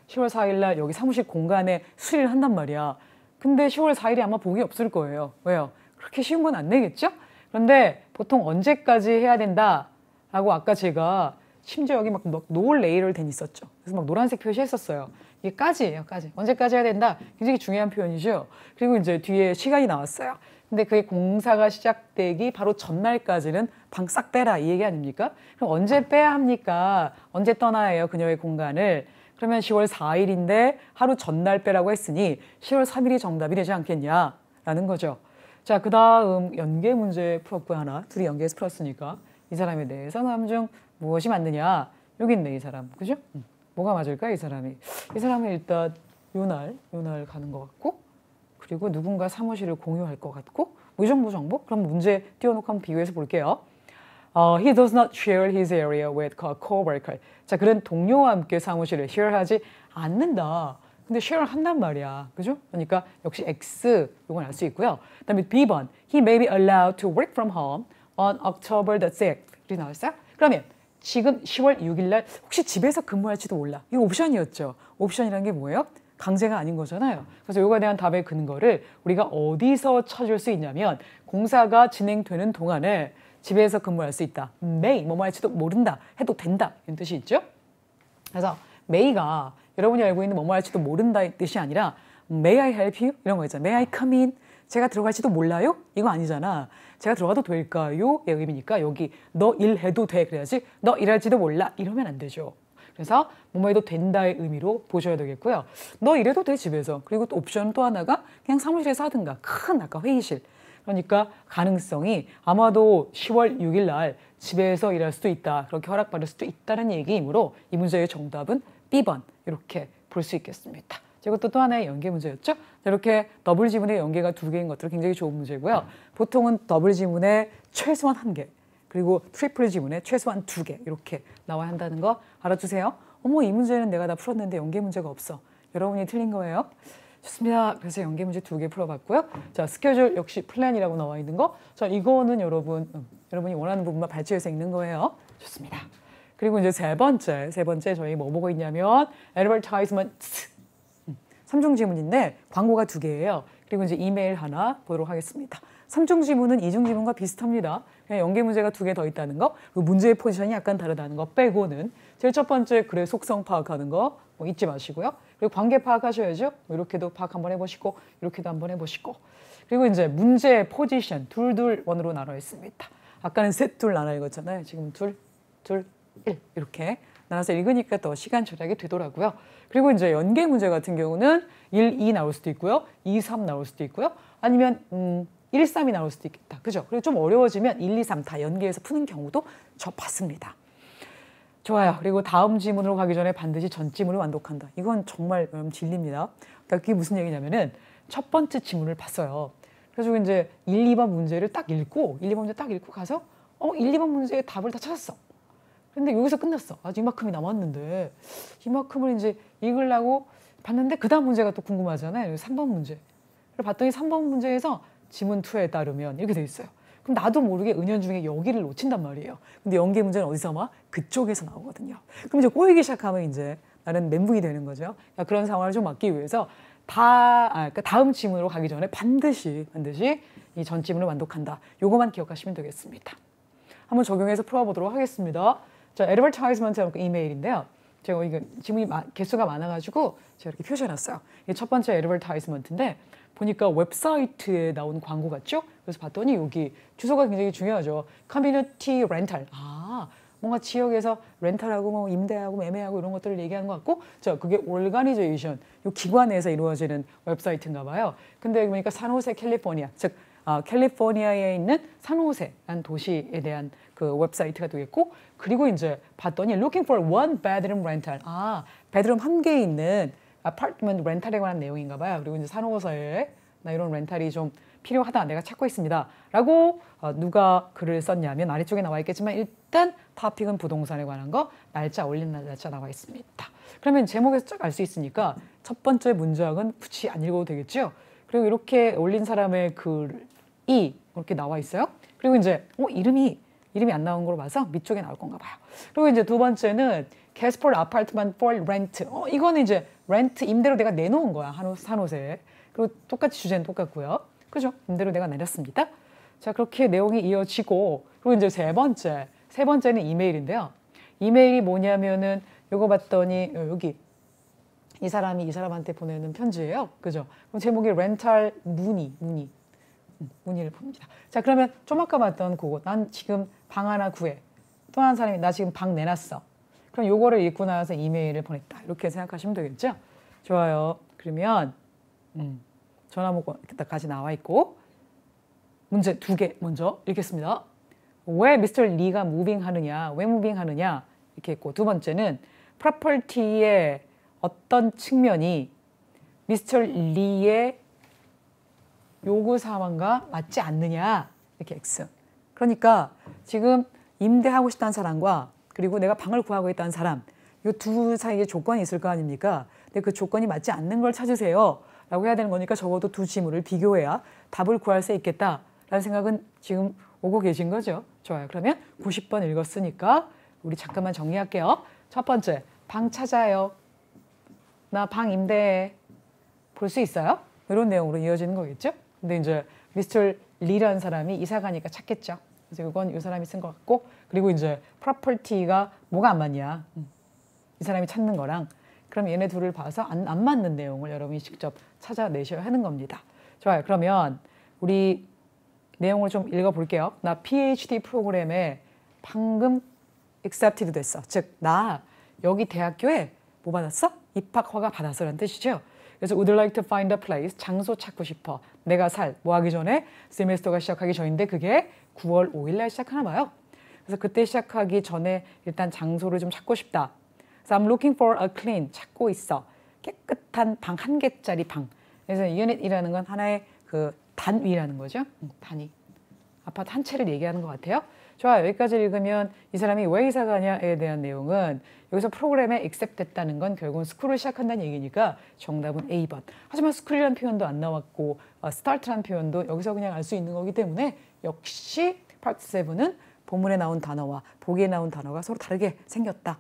4일 날 여기 사무실 공간에 수리를 한단 말이야. 근데 10월 4일이 아마 복이 없을 거예요. 왜요? 그렇게 쉬운 건 안 내겠죠? 그런데 보통 언제까지 해야 된다라고 아까 제가 심지어 여기 막 노을 레이를 댄 있었죠. 그래서 막 노란색 표시했었어요. 이게 까지예요, 까지. 언제까지 해야 된다? 굉장히 중요한 표현이죠. 그리고 이제 뒤에 시간이 나왔어요. 근데 그게 공사가 시작되기 바로 전날까지는 방 싹 빼라 이 얘기 아닙니까? 그럼 언제 빼야 합니까? 언제 떠나야 해요, 그녀의 공간을? 그러면 10월 4일인데 하루 전날 빼라고 했으니 10월 3일이 정답이 되지 않겠냐라는 거죠. 자, 그 다음 연계 문제 풀었고요, 하나. 둘이 연계해서 풀었으니까 이 사람에 대해서 다음 중 무엇이 맞느냐? 여기 있네, 이 사람. 그죠? 뭐가 맞을까, 이 사람이? 이 사람은 일단 요 날 가는 것 같고, 그리고 누군가 사무실을 공유할 것 같고, 뭐 이 정도 정보? 그럼 문제 띄워놓고 한번 비교해서 볼게요. He does not share his area with a coworker. 자, 그런 동료와 함께 사무실을 share하지 않는다. 근데 share 한단 말이야. 그죠? 그러니까 역시 X, 이건 알 수 있고요. 그 다음에 B번, he may be allowed to work from home on October the 6th. 이렇게 나왔어요? 그러면 지금 10월 6일 날 혹시 집에서 근무할지도 몰라. 이거 옵션이었죠. 옵션이라는 게 뭐예요? 강제가 아닌 거잖아요. 그래서 이거에 대한 답의 근거를 우리가 어디서 찾을 수 있냐면 공사가 진행되는 동안에 집에서 근무할 수 있다. may, 뭐뭐 할지도 모른다. 해도 된다. 이런 뜻이 있죠. 그래서 may가 여러분이 알고 있는 뭐뭐 할지도 모른다 이 뜻이 아니라 may I help you? 이런 거 있잖아요. may I come in? 제가 들어갈지도 몰라요? 이거 아니잖아. 제가 들어가도 될까요? 의 의미니까 여기 너 일해도 돼. 그래야지 너 일할지도 몰라. 이러면 안 되죠. 그래서 뭐뭐 해도 된다의 의미로 보셔야 되겠고요. 너 일해도 돼 집에서. 그리고 또 옵션 또 하나가 그냥 사무실에서 하든가. 큰 아까 회의실. 그러니까 가능성이 아마도 10월 6일 날 집에서 일할 수도 있다. 그렇게 허락받을 수도 있다는 얘기이므로 이 문제의 정답은 B번 이렇게 볼 수 있겠습니다. 이것도 또 하나의 연계 문제였죠. 이렇게 더블 지문의 연계가 두 개인 것들 굉장히 좋은 문제고요. 보통은 더블 지문에 최소한 한 개, 그리고 트리플 지문에 최소한 두 개 이렇게 나와야 한다는 거 알아두세요. 어머, 이 문제는 내가 다 풀었는데 연계 문제가 없어. 여러분이 틀린 거예요. 좋습니다. 그래서 연계 문제 두 개 풀어봤고요. 자, 스케줄 역시 플랜이라고 나와 있는 거. 자, 이거는 여러분이 원하는 부분만 발췌해서 읽는 거예요. 좋습니다. 그리고 이제 세 번째 저희 뭐 보고 있냐면 advertisement. 삼중 지문인데 광고가 두 개예요. 그리고 이제 이메일 하나 보도록 하겠습니다. 삼중 지문은 이중 지문과 비슷합니다. 그냥 연계 문제가 두 개 더 있다는 거, 그리고 문제의 포지션이 약간 다르다는 거 빼고는 제일 첫 번째 글의 속성 파악하는 거 뭐 잊지 마시고요. 그리고 관계 파악하셔야죠. 뭐 이렇게도 파악 한번 해보시고 이렇게도 한번 해보시고, 그리고 이제 문제의 포지션 둘 원으로 나눠 있습니다. 아까는 셋 둘 나눠 읽었잖아요. 지금 둘 1 이렇게 나눠서 읽으니까 더 시간 절약이 되더라고요. 그리고 이제 연계 문제 같은 경우는 1, 2 나올 수도 있고요. 2, 3 나올 수도 있고요. 아니면 1, 3이 나올 수도 있겠다. 그죠? 그리고 좀 어려워지면 1, 2, 3 다 연계해서 푸는 경우도 저 봤습니다. 좋아요. 그리고 다음 지문으로 가기 전에 반드시 전 지문을 완독한다. 이건 정말 진리입니다. 그러니까 그게 무슨 얘기냐면은 첫 번째 지문을 봤어요. 그래서 이제 1, 2번 문제를 딱 읽고 1, 2번 문제 딱 읽고 가서 1, 2번 문제의 답을 다 찾았어. 근데 여기서 끝났어. 아직 이만큼이 남았는데 이만큼을 이제 읽으려고 봤는데 그 다음 문제가 또 궁금하잖아요. 3번 문제. 그래서 봤더니 3번 문제에서 지문 2에 따르면 이렇게 돼 있어요. 그럼 나도 모르게 은연중에 여기를 놓친단 말이에요. 근데 연계 문제는 어디서 나와? 그쪽에서 나오거든요. 그럼 이제 꼬이기 시작하면 이제 나는 멘붕이 되는 거죠. 그러니까 그런 상황을 좀 막기 위해서 그러니까 다음 지문으로 가기 전에 반드시 이 전 지문을 완독한다. 요거만 기억하시면 되겠습니다. 한번 적용해서 풀어보도록 하겠습니다. 자, advertisement 이메일인데요. 제가 이거 지문이 개수가 많아가지고 제가 이렇게 표시해놨어요. 이게 첫 번째 advertisement인데 보니까 웹사이트에 나온 광고 같죠? 그래서 봤더니 여기 주소가 굉장히 중요하죠. community rental. 뭔가 지역에서 렌탈하고 뭐 임대하고 매매하고 이런 것들을 얘기하는 것 같고, 자, 그게 organization, 이 기관에서 이루어지는 웹사이트인가 봐요. 근데 보니까 산호세 캘리포니아, 즉 캘리포니아에 있는 산호세라는 도시에 대한 그 웹사이트가 되겠고, 그리고 이제 봤더니 looking for one bedroom rental. 베드룸 한 개 있는 아파트먼트 렌탈에 관한 내용인가 봐요. 그리고 이제 산호세에 나 이런 렌탈이 좀 필요하다. 내가 찾고 있습니다. 라고 누가 글을 썼냐면 아래쪽에 나와 있겠지만 일단 토픽은 부동산에 관한 거, 날짜 올린 날짜 나와 있습니다. 그러면 제목에서 쫙 알 수 있으니까 첫 번째 문장은 굳이 안 읽어도 되겠죠. 그리고 이렇게 올린 사람의 글이 이렇게 나와 있어요. 그리고 이제 이름이 안 나온 걸로 봐서 밑쪽에 나올 건가 봐요. 그리고 이제 두 번째는 캐스퍼 아파트먼트 for rent. 이거는 이제 렌트 임대로 내가 내놓은 거야. 산호세에. 그리고 똑같이 주제는 똑같고요. 그죠? 임대로 내가 내렸습니다. 자, 그렇게 내용이 이어지고, 그리고 이제 세 번째는 이메일인데요. 이메일이 뭐냐면은 요거 봤더니 여기 이 사람한테 보내는 편지예요. 그죠? 그럼 제목이 렌탈 문의를 봅니다. 자, 그러면 좀 아까 봤던 그거, 난 지금 방 하나 구해. 또 한 사람이 나 지금 방 내놨어. 그럼 요거를 읽고 나서 이메일을 보냈다. 이렇게 생각하시면 되겠죠? 좋아요. 그러면 전화번호 여기까지 나와 있고, 문제 2개 먼저 읽겠습니다. 왜 미스터 리가 무빙하느냐, 왜 무빙하느냐 이렇게 했고, 두 번째는 프로퍼티의 어떤 측면이 미스터 리의 요구 사항과 맞지 않느냐 이렇게 X. 그러니까 지금 임대하고 싶다는 사람과 그리고 내가 방을 구하고 있다는 사람, 이 두 사이에 조건이 있을 거 아닙니까? 근데 그 조건이 맞지 않는 걸 찾으세요 라고 해야 되는 거니까 적어도 두 지문을 비교해야 답을 구할 수 있겠다라는 생각은 지금 오고 계신 거죠. 좋아요. 그러면 90번 읽었으니까 우리 잠깐만 정리할게요. 첫 번째, 방 찾아요. 나 방 임대해. 볼 수 있어요? 이런 내용으로 이어지는 거겠죠? 근데 이제 미스터 리라는 사람이 이사 가니까 찾겠죠. 그래서 이건 이 사람이 쓴 것 같고, 그리고 이제 프로퍼티가 뭐가 안 맞냐, 이 사람이 찾는 거랑, 그럼 얘네 둘을 봐서 안 맞는 내용을 여러분이 직접 찾아내셔야 하는 겁니다. 좋아요. 그러면 우리 내용을 좀 읽어볼게요. 나 PhD 프로그램에 방금 accepted 됐어. 즉, 나 여기 대학교에 뭐 받았어? 입학 허가 받았어라는 뜻이죠. 그래서 would like to find a place, 장소 찾고 싶어. 내가 뭐 하기 전에 세미스터가 시작하기 전인데 그게 9월 5일 날 시작하나 봐요. 그래서 그때 시작하기 전에 일단 장소를 좀 찾고 싶다. So I'm looking for a clean, 찾고 있어. 깨끗한 방 한 개짜리 방. 그래서 unit이라는 건 하나의 그 단위라는 거죠. 단위. 아파트 한 채를 얘기하는 것 같아요. 좋아요. 여기까지 읽으면 이 사람이 왜 이사 가냐에 대한 내용은 여기서 프로그램에 accept 됐다는 건 결국은 스쿨을 시작한다는 얘기니까 정답은 A번. 하지만 스쿨이라는 표현도 안 나왔고 start라는 표현도 여기서 그냥 알 수 있는 거기 때문에 역시 파트 7은 본문에 나온 단어와 보기에 나온 단어가 서로 다르게 생겼다.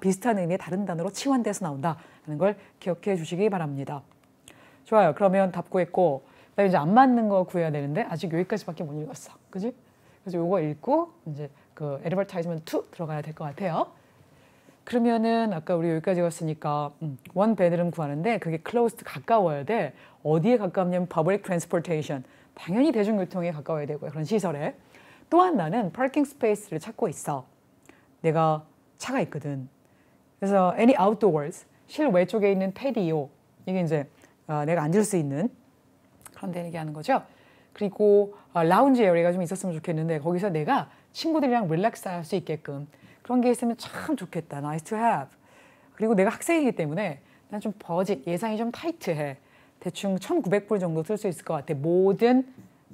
비슷한 의미의 다른 단어로 치환돼서 나온다 하는 걸 기억해 주시기 바랍니다. 좋아요. 그러면 답 구했고, 나 이제 안 맞는 거 구해야 되는데 아직 여기까지밖에 못 읽었어. 그지? 그래서 요거 읽고 이제 그 advertisement 2 들어가야 될 것 같아요. 그러면은 아까 우리 여기까지 갔으니까 원 베드룸 구하는데 그게 close 가까워야 돼. 어디에 가깝냐면 public transportation. 당연히 대중교통에 가까워야 되고요. 그런 시설에. 또한 나는 parking space를 찾고 있어. 내가 차가 있거든. 그래서 any outdoors, 실외 쪽에 있는 patio. 이게 이제 내가 앉을 수 있는 그런 데 얘기하는 거죠. 그리고 라운지 에리어가 좀 있었으면 좋겠는데 거기서 내가 친구들이랑 릴렉스 할 수 있게끔 그런 게 있으면 참 좋겠다. Nice to have. 그리고 내가 학생이기 때문에 난 좀 버짓, 예산이 좀 타이트해. 대충 1,900불 정도 쓸 수 있을 것 같아. 모든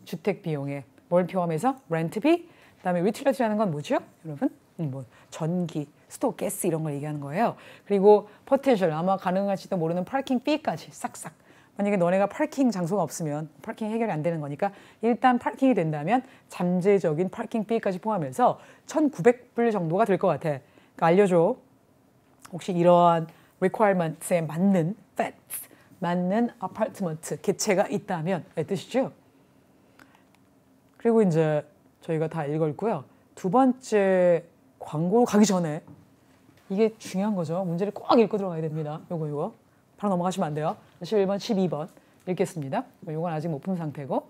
주택 비용에. 뭘 포함해서? 렌트비, 그다음에 유틸리티라는 건 뭐죠? 여러분? 뭐 전기, 수도, 가스 이런 걸 얘기하는 거예요. 그리고 포텐셜, 아마 가능할지도 모르는 파킹 비까지 싹싹. 만약에 너네가 파킹 장소가 없으면 파킹 해결이 안 되는 거니까 일단 파킹이 된다면 잠재적인 파킹 비까지 포함해서 1,900불 정도가 될 것 같아. 그러니까 알려줘. 혹시 이러한 requirements에 맞는 facts, 맞는 아파트먼트 개체가 있다면 뜻이죠. 그리고 이제 저희가 다 읽었고요. 두 번째 광고로 가기 전에 이게 중요한 거죠. 문제를 꼭 읽고 들어가야 됩니다. 요거. 바로 넘어가시면 안 돼요. 11번, 12번 읽겠습니다. 요건 아직 못 푼 상태고.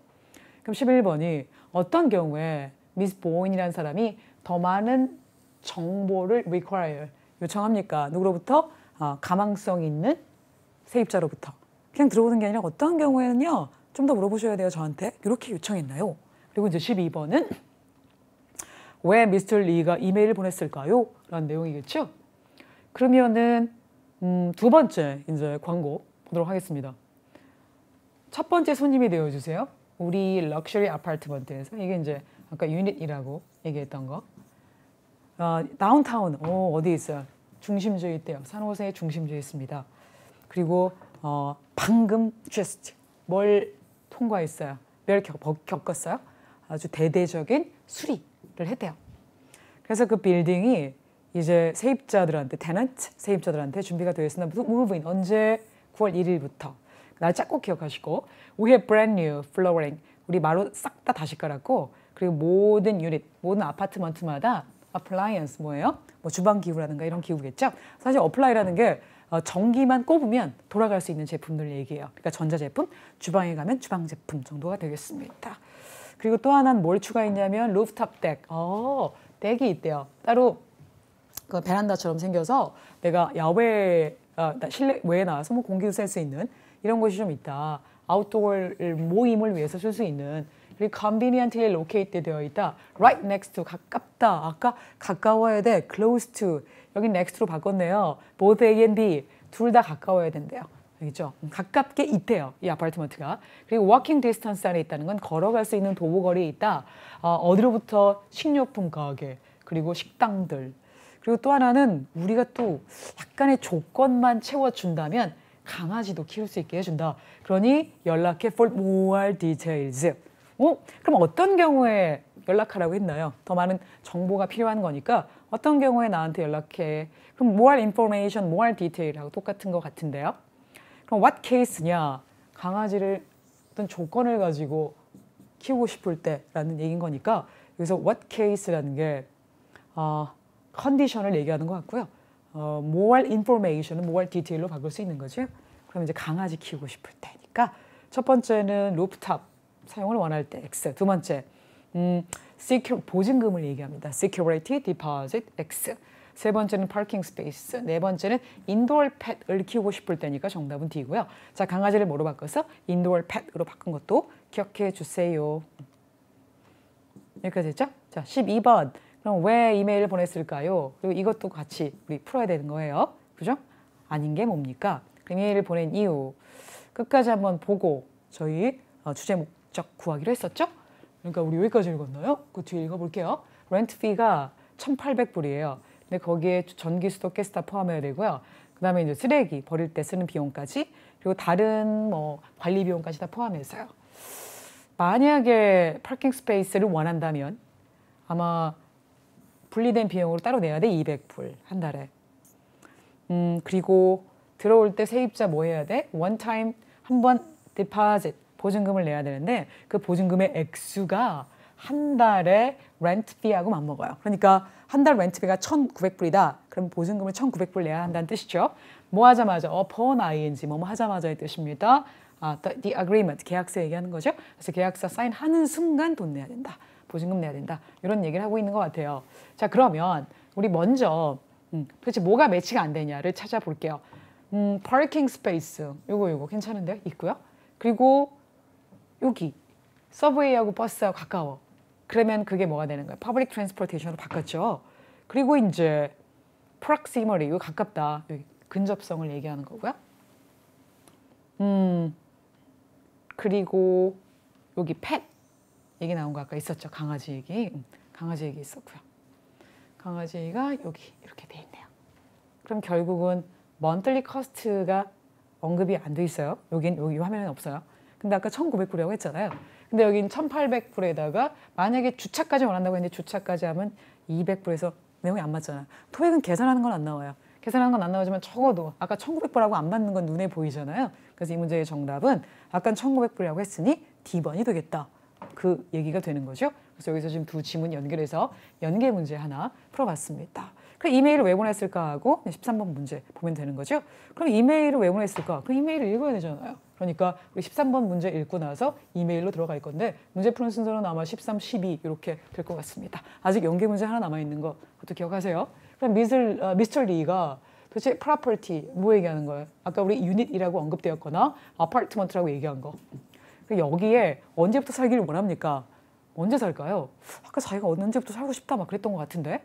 그럼 11번이 어떤 경우에 미스 보인이라는 사람이 더 많은 정보를 require, 요청합니까? 누구로부터? 가망성 있는 세입자로부터. 그냥 들어보는 게 아니라 어떤 경우에는요. 좀 더 물어보셔야 돼요. 저한테. 이렇게 요청했나요? 그리고 이제 12번은 왜 미스터 리가 이메일을 보냈을까요? 라는 내용이겠죠. 그러면은 두 번째 이제 광고 보도록 하겠습니다. 첫 번째 손님이 되어주세요. 우리 럭셔리 아파트먼트에서 이게 이제 아까 유닛이라고 얘기했던 거. 다운타운 어디 있어요? 중심지에 있대요. 산호세의 중심지에 있습니다. 그리고 방금 just 뭘 통과했어요? 뭘 겪었어요? 아주 대대적인 수리를 했대요. 그래서 그 빌딩이 이제 세입자들한테 테넌트 세입자들한테 준비가 되어 있습니다. move in 언제 9월 1일부터 날짜 꼭 기억하시고 we have brand new flooring 우리 마루 싹 다 다시 깔았고 그리고 모든 유닛 모든 아파트먼트마다 appliance 뭐예요? 뭐 주방 기구라든가 이런 기구겠죠. 사실 어플라이라는 게 전기만 꼽으면 돌아갈 수 있는 제품들 얘기해요. 그러니까 전자제품, 주방에 가면 주방 제품 정도가 되겠습니다. 그리고 또 하나는 뭘 추가했냐면 루프탑 덱. 덱이 있대요. 따로 그 베란다처럼 생겨서 내가 야외, 실내외에 나와서 뭐 공기도 쐴 수 있는 이런 곳이 좀 있다. 아웃도어 모임을 위해서 쓸 수 있는 그리고 conveniently located 되어 있다. right next to 가깝다. 아까 가까워야 돼. close to 여기 next로 바꿨네요. both A and B 둘 다 가까워야 된대요. 알겠죠? 가깝게 있대요. 이 아파트먼트가. 그리고 walking distance 안에 있다는 건 걸어갈 수 있는 도보거리에 있다. 어디로부터 식료품 가게 그리고 식당들 그리고 또 하나는 우리가 또 약간의 조건만 채워준다면 강아지도 키울 수 있게 해준다. 그러니 연락해 for more details. 그럼 어떤 경우에 연락하라고 했나요? 더 많은 정보가 필요한 거니까 어떤 경우에 나한테 연락해. 그럼 more information, more detail하고 똑같은 것 같은데요. 그럼 what case냐? 강아지를 어떤 조건을 가지고 키우고 싶을 때라는 얘기인 거니까 여기서 what case라는 게 컨디션을 얘기하는 것 같고요. more information은 more detail로 바꿀 수 있는 거죠. 그럼 이제 강아지 키우고 싶을 때니까 첫 번째는 루프탑 사용을 원할 때 X. 두 번째 보증금을 얘기합니다. security deposit X. 세 번째는 parking space. 네 번째는 indoor pet을 키우고 싶을 때니까 정답은 D고요. 자, 강아지를 뭐로 바꿔서 indoor pet으로 바꾼 것도 기억해 주세요. 여기까지 했죠? 자, 12번. 그럼 왜 이메일을 보냈을까요? 그리고 이것도 같이 우리 풀어야 되는 거예요. 그죠? 아닌 게 뭡니까? 이메일을 보낸 이유. 끝까지 한번 보고 저희 주제 목적 구하기로 했었죠? 그러니까 우리 여기까지 읽었나요? 그 뒤에 읽어볼게요. 렌트 피가 1,800불이에요. 근데 거기에 전기, 수도, 가스 다 포함해야 되고요. 그 다음에 이제 쓰레기 버릴 때 쓰는 비용까지 그리고 다른 뭐 관리 비용까지 다 포함해서요. 만약에 파킹 스페이스를 원한다면 아마 분리된 비용으로 따로 내야 돼. 200불 한 달에. 그리고 들어올 때 세입자 뭐 해야 돼? 원타임 한번 디파짓 보증금을 내야 되는데 그 보증금의 액수가 한 달에 렌트비하고 맞먹어요. 그러니까 한 달 렌트비가 1,900불이다. 그럼 보증금을 1,900불 내야 한다는 뜻이죠. 뭐 하자마자 upon ing 뭐뭐 하자마자의 뜻입니다. the agreement 계약서 얘기하는 거죠. 그래서 계약서 사인하는 순간 돈 내야 된다. 보증금 내야 된다. 이런 얘기를 하고 있는 것 같아요. 자, 그러면 우리 먼저 도대체 뭐가 매치가 안 되냐를 찾아볼게요. parking space 요거 괜찮은데 있고요. 그리고 여기 서브웨이하고 버스하고 가까워. 그러면 그게 뭐가 되는 거예요? public transportation으로 바꿨죠. 그리고 이제 proximity 이거 가깝다. 여기 근접성을 얘기하는 거고요. 그리고 여기 pet 얘기 나온 거 아까 있었죠. 강아지 얘기. 강아지 얘기 있었고요. 강아지가 여기 이렇게 돼 있네요. 그럼 결국은 monthly cost가 언급이 안 돼 있어요. 여기 화면에는 없어요. 근데 아까 1,900불이라고 했잖아요. 근데 여긴 1,800불에다가 만약에 주차까지 원한다고 했는데 주차까지 하면 200불에서 내용이 안 맞잖아요. 토익은 계산하는 건 안 나와요. 계산하는 건 안 나오지만 적어도 아까 1,900불하고 안 맞는 건 눈에 보이잖아요. 그래서 이 문제의 정답은 아까 1,900불이라고 했으니 D번이 되겠다. 그 얘기가 되는 거죠. 그래서 여기서 지금 두 지문 연결해서 연계 문제 하나 풀어봤습니다. 그 이메일을 왜 보냈을까 하고 13번 문제 보면 되는 거죠. 그럼 이메일을 왜 보냈을까? 그 이메일을 읽어야 되잖아요. 그러니까 우리 13번 문제 읽고 나서 이메일로 들어갈 건데 문제 푸는 순서는 아마 13, 12 이렇게 될 것 같습니다. 아직 연계 문제 하나 남아있는 거 그것도 기억하세요. 그럼 미스터 리가 도대체 프로퍼티 뭐 얘기하는 거예요? 아까 우리 유닛이라고 언급되었거나 아파트먼트라고 얘기한 거. 여기에 언제부터 살기를 원합니까? 언제 살까요? 아까 자기가 언제부터 살고 싶다 막 그랬던 것 같은데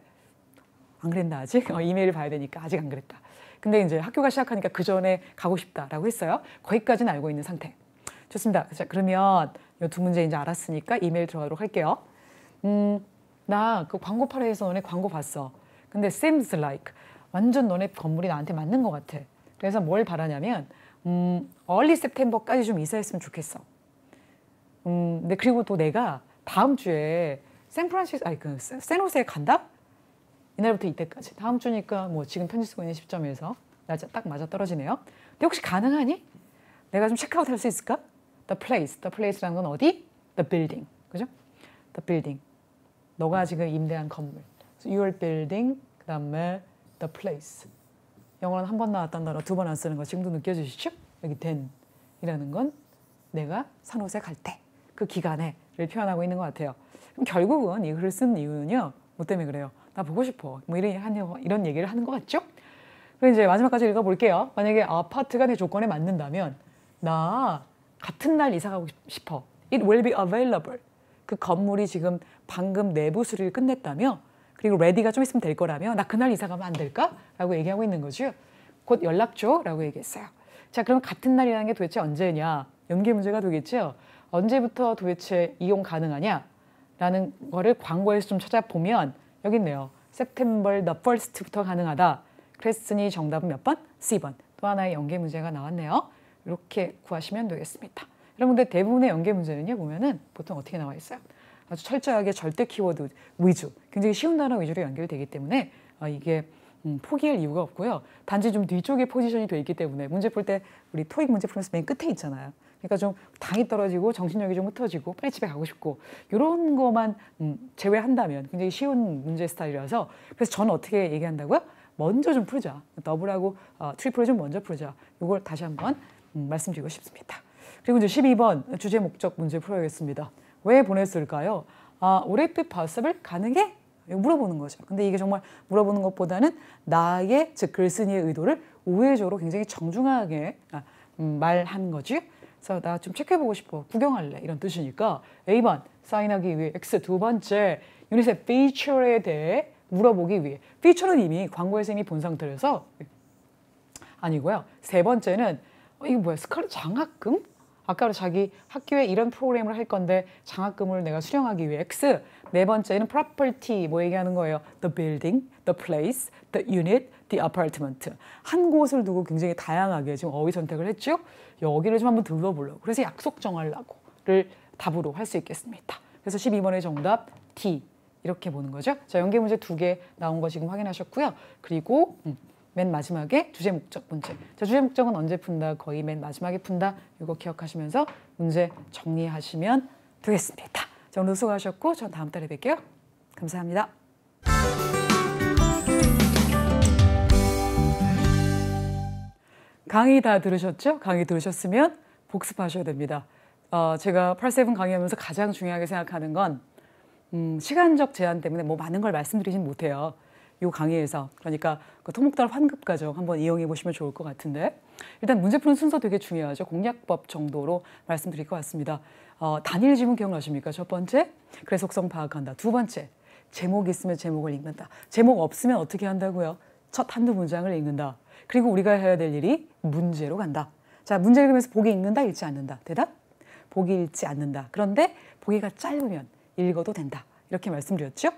안 그랬나 아직? 이메일을 봐야 되니까 아직 안 그랬다. 근데 이제 학교가 시작하니까 그 전에 가고 싶다라고 했어요. 거기까지는 알고 있는 상태. 좋습니다. 자, 그러면 이 두 문제 이제 알았으니까 이메일 들어가도록 할게요. 나 그 광고 파레에서 너네 광고 봤어. 근데 seems like 완전 너네 건물이 나한테 맞는 것 같아. 그래서 뭘 바라냐면 early September까지 좀 이사했으면 좋겠어. 근데 그리고 또 내가 다음 주에 샌호세에 간다? 이날부터 이때까지. 다음 주니까 뭐 지금 편지 쓰고 있는 시점에서 날짜 딱 맞아 떨어지네요. 근데 혹시 가능하니? 내가 좀 체크아웃 할 수 있을까? The place라는 건 어디? The building, 그죠? The building. 너가 지금 임대한 건물. Your building, 그 다음에 the place. 영어는 한 번 나왔던 단어 두 번 안 쓰는 거 지금도 느껴지시죠? 여기 then이라는 건 내가 산호세 갈 때 그 기간에를 표현하고 있는 것 같아요. 그럼 결국은 이 글을 쓴 이유는요. 뭐 때문에 그래요? 나 보고 싶어. 뭐 이런 얘기를 하는 것 같죠? 그럼 이제 마지막까지 읽어볼게요. 만약에 아파트가 내 조건에 맞는다면 나 같은 날 이사 가고 싶어. It will be available. 그 건물이 지금 방금 내부 수리를 끝냈다며 그리고 ready가 좀 있으면 될 거라며 나 그날 이사 가면 안 될까? 라고 얘기하고 있는 거죠. 곧 연락 줘 라고 얘기했어요. 자, 그럼 같은 날이라는 게 도대체 언제냐? 연계 문제가 되겠죠. 언제부터 도대체 이용 가능하냐? 라는 거를 광고에서 좀 찾아보면 여기 있네요. September the 1st부터 가능하다. 그랬으니 정답은 몇 번? C번. 또 하나의 연계 문제가 나왔네요. 이렇게 구하시면 되겠습니다. 여러분들 대부분의 연계 문제는요. 보면은 보통 어떻게 나와 있어요? 아주 철저하게 절대 키워드 위주, 굉장히 쉬운 단어 위주로 연결되기 때문에 이게 포기할 이유가 없고요. 단지 좀 뒤쪽에 포지션이 돼 있기 때문에 문제 풀 때 우리 토익 문제 풀면서 맨 끝에 있잖아요. 그러니까 좀 당이 떨어지고 정신력이 좀 흩어지고 빨리 집에 가고 싶고 이런 것만 제외한다면 굉장히 쉬운 문제 스타일이라서 그래서 저는 어떻게 얘기한다고요? 먼저 좀 풀자. 더블하고 트리플을 좀 먼저 풀자. 이걸 다시 한번 말씀드리고 싶습니다. 그리고 이제 12번 주제 목적 문제 풀어야겠습니다. 왜 보냈을까요? 올해빛 possible 가능해? 물어보는 거죠. 근데 이게 정말 물어보는 것보다는 나의 즉 글쓴이의 의도를 우회적으로 굉장히 정중하게 말한 거지. 그래서 나 좀 체크해보고 싶어. 구경할래. 이런 뜻이니까 A번 사인하기 위해 X 두 번째 유닛의 feature에 대해 물어보기 위해. feature는 이미 광고에서 이미 본 상태라서 아니고요. 세 번째는 이거 뭐야? 스칼렛 장학금? 아까 자기 학교에 이런 프로그램을 할 건데 장학금을 내가 수령하기 위해 X. 네 번째는 property 뭐 얘기하는 거예요. The building, the place, the unit, the apartment. 한 곳을 두고 굉장히 다양하게 지금 어휘 선택을 했죠. 여기를 좀 한번 들러보려고. 그래서 약속 정하려고를 답으로 할 수 있겠습니다. 그래서 12번의 정답 D 이렇게 보는 거죠. 자, 연계 문제 2개 나온 거 지금 확인하셨고요. 그리고 맨 마지막에 주제 목적 문제. 자, 주제 목적은 언제 푼다? 거의 맨 마지막에 푼다. 이거 기억하시면서 문제 정리하시면 되겠습니다. 자, 오늘 수고하셨고 전 다음 달에 뵐게요. 감사합니다. 강의 다 들으셨죠? 강의 들으셨으면 복습하셔야 됩니다. 제가 87 강의하면서 가장 중요하게 생각하는 건 시간적 제한 때문에 뭐 많은 걸 말씀드리진 못해요. 이 강의에서. 그러니까 그 토목달 환급 과정 한번 이용해 보시면 좋을 것 같은데 일단 문제 푸는 순서 되게 중요하죠. 공략법 정도로 말씀드릴 것 같습니다. 단일 지문 기억나십니까? 첫 번째, 그래 속성 파악한다. 두 번째, 제목 있으면 제목을 읽는다. 제목 없으면 어떻게 한다고요? 첫 한두 문장을 읽는다. 그리고 우리가 해야 될 일이 문제로 간다. 자, 문제 읽으면서 보기 읽는다, 읽지 않는다. 대답? 보기 읽지 않는다. 그런데 보기가 짧으면 읽어도 된다. 이렇게 말씀드렸죠.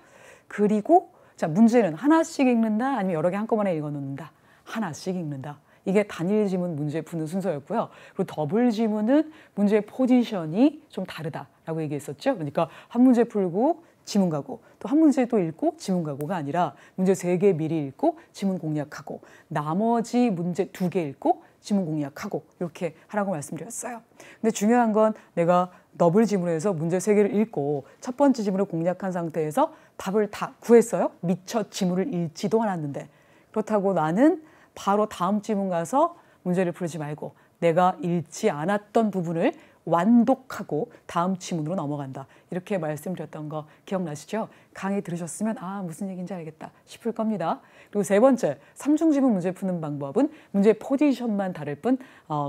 그리고 자, 문제는 하나씩 읽는다 아니면 여러 개 한꺼번에 읽어놓는다. 하나씩 읽는다. 이게 단일 지문 문제 푸는 순서였고요. 그리고 더블 지문은 문제의 포지션이 좀 다르다라고 얘기했었죠. 그러니까 한 문제 풀고 지문 가고 또 한 문제 또 읽고 지문 가고가 아니라 문제 3개 미리 읽고 지문 공략하고 나머지 문제 2개 읽고 지문 공략하고 이렇게 하라고 말씀드렸어요. 근데 중요한 건 내가 더블 지문에서 문제 3개를 읽고 첫 번째 지문을 공략한 상태에서 답을 다 구했어요. 미처 지문을 읽지도 않았는데 그렇다고 나는 바로 다음 지문 가서 문제를 풀지 말고 내가 읽지 않았던 부분을 완독하고 다음 지문으로 넘어간다. 이렇게 말씀드렸던 거 기억나시죠? 강의 들으셨으면 무슨 얘기인지 알겠다 싶을 겁니다. 그리고 세 번째, 삼중지문 문제 푸는 방법은 문제 포지션만 다를 뿐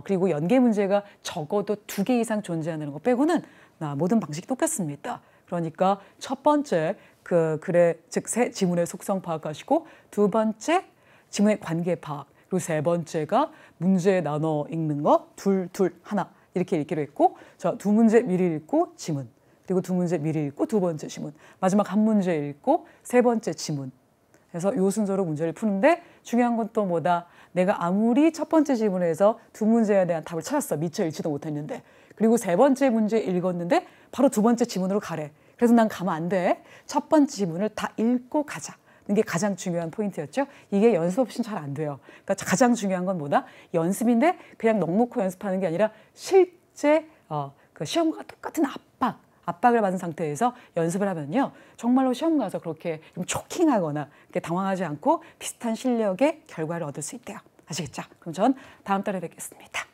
그리고 연계 문제가 적어도 2개 이상 존재하는 거 빼고는 모든 방식이 똑같습니다. 그러니까 첫 번째 즉 새 지문의 속성 파악하시고 두 번째 지문의 관계 파악 그리고 세 번째가 문제 나눠 읽는 거 둘 하나 이렇게 읽기로 했고 저 두 문제 미리 읽고 지문 그리고 두 문제 미리 읽고 두 번째 지문 마지막 한 문제 읽고 세 번째 지문 그래서 이 순서로 문제를 푸는데 중요한 건 또 뭐다? 내가 아무리 첫 번째 지문에서 두 문제에 대한 답을 찾았어. 미처 읽지도 못했는데. 그리고 세 번째 문제 읽었는데 바로 두 번째 지문으로 가래. 그래서 난 가면 안 돼. 첫 번째 지문을 다 읽고 가자. 이게 가장 중요한 포인트였죠. 이게 연습 없이는 잘 안 돼요. 그러니까 가장 중요한 건 뭐다? 연습인데 그냥 넉넉히 연습하는 게 아니라 실제 그 시험과 똑같은 압박을 받은 상태에서 연습을 하면요. 정말로 시험 가서 그렇게 좀 쇼킹하거나 당황하지 않고 비슷한 실력의 결과를 얻을 수 있대요. 아시겠죠? 그럼 전 다음 달에 뵙겠습니다.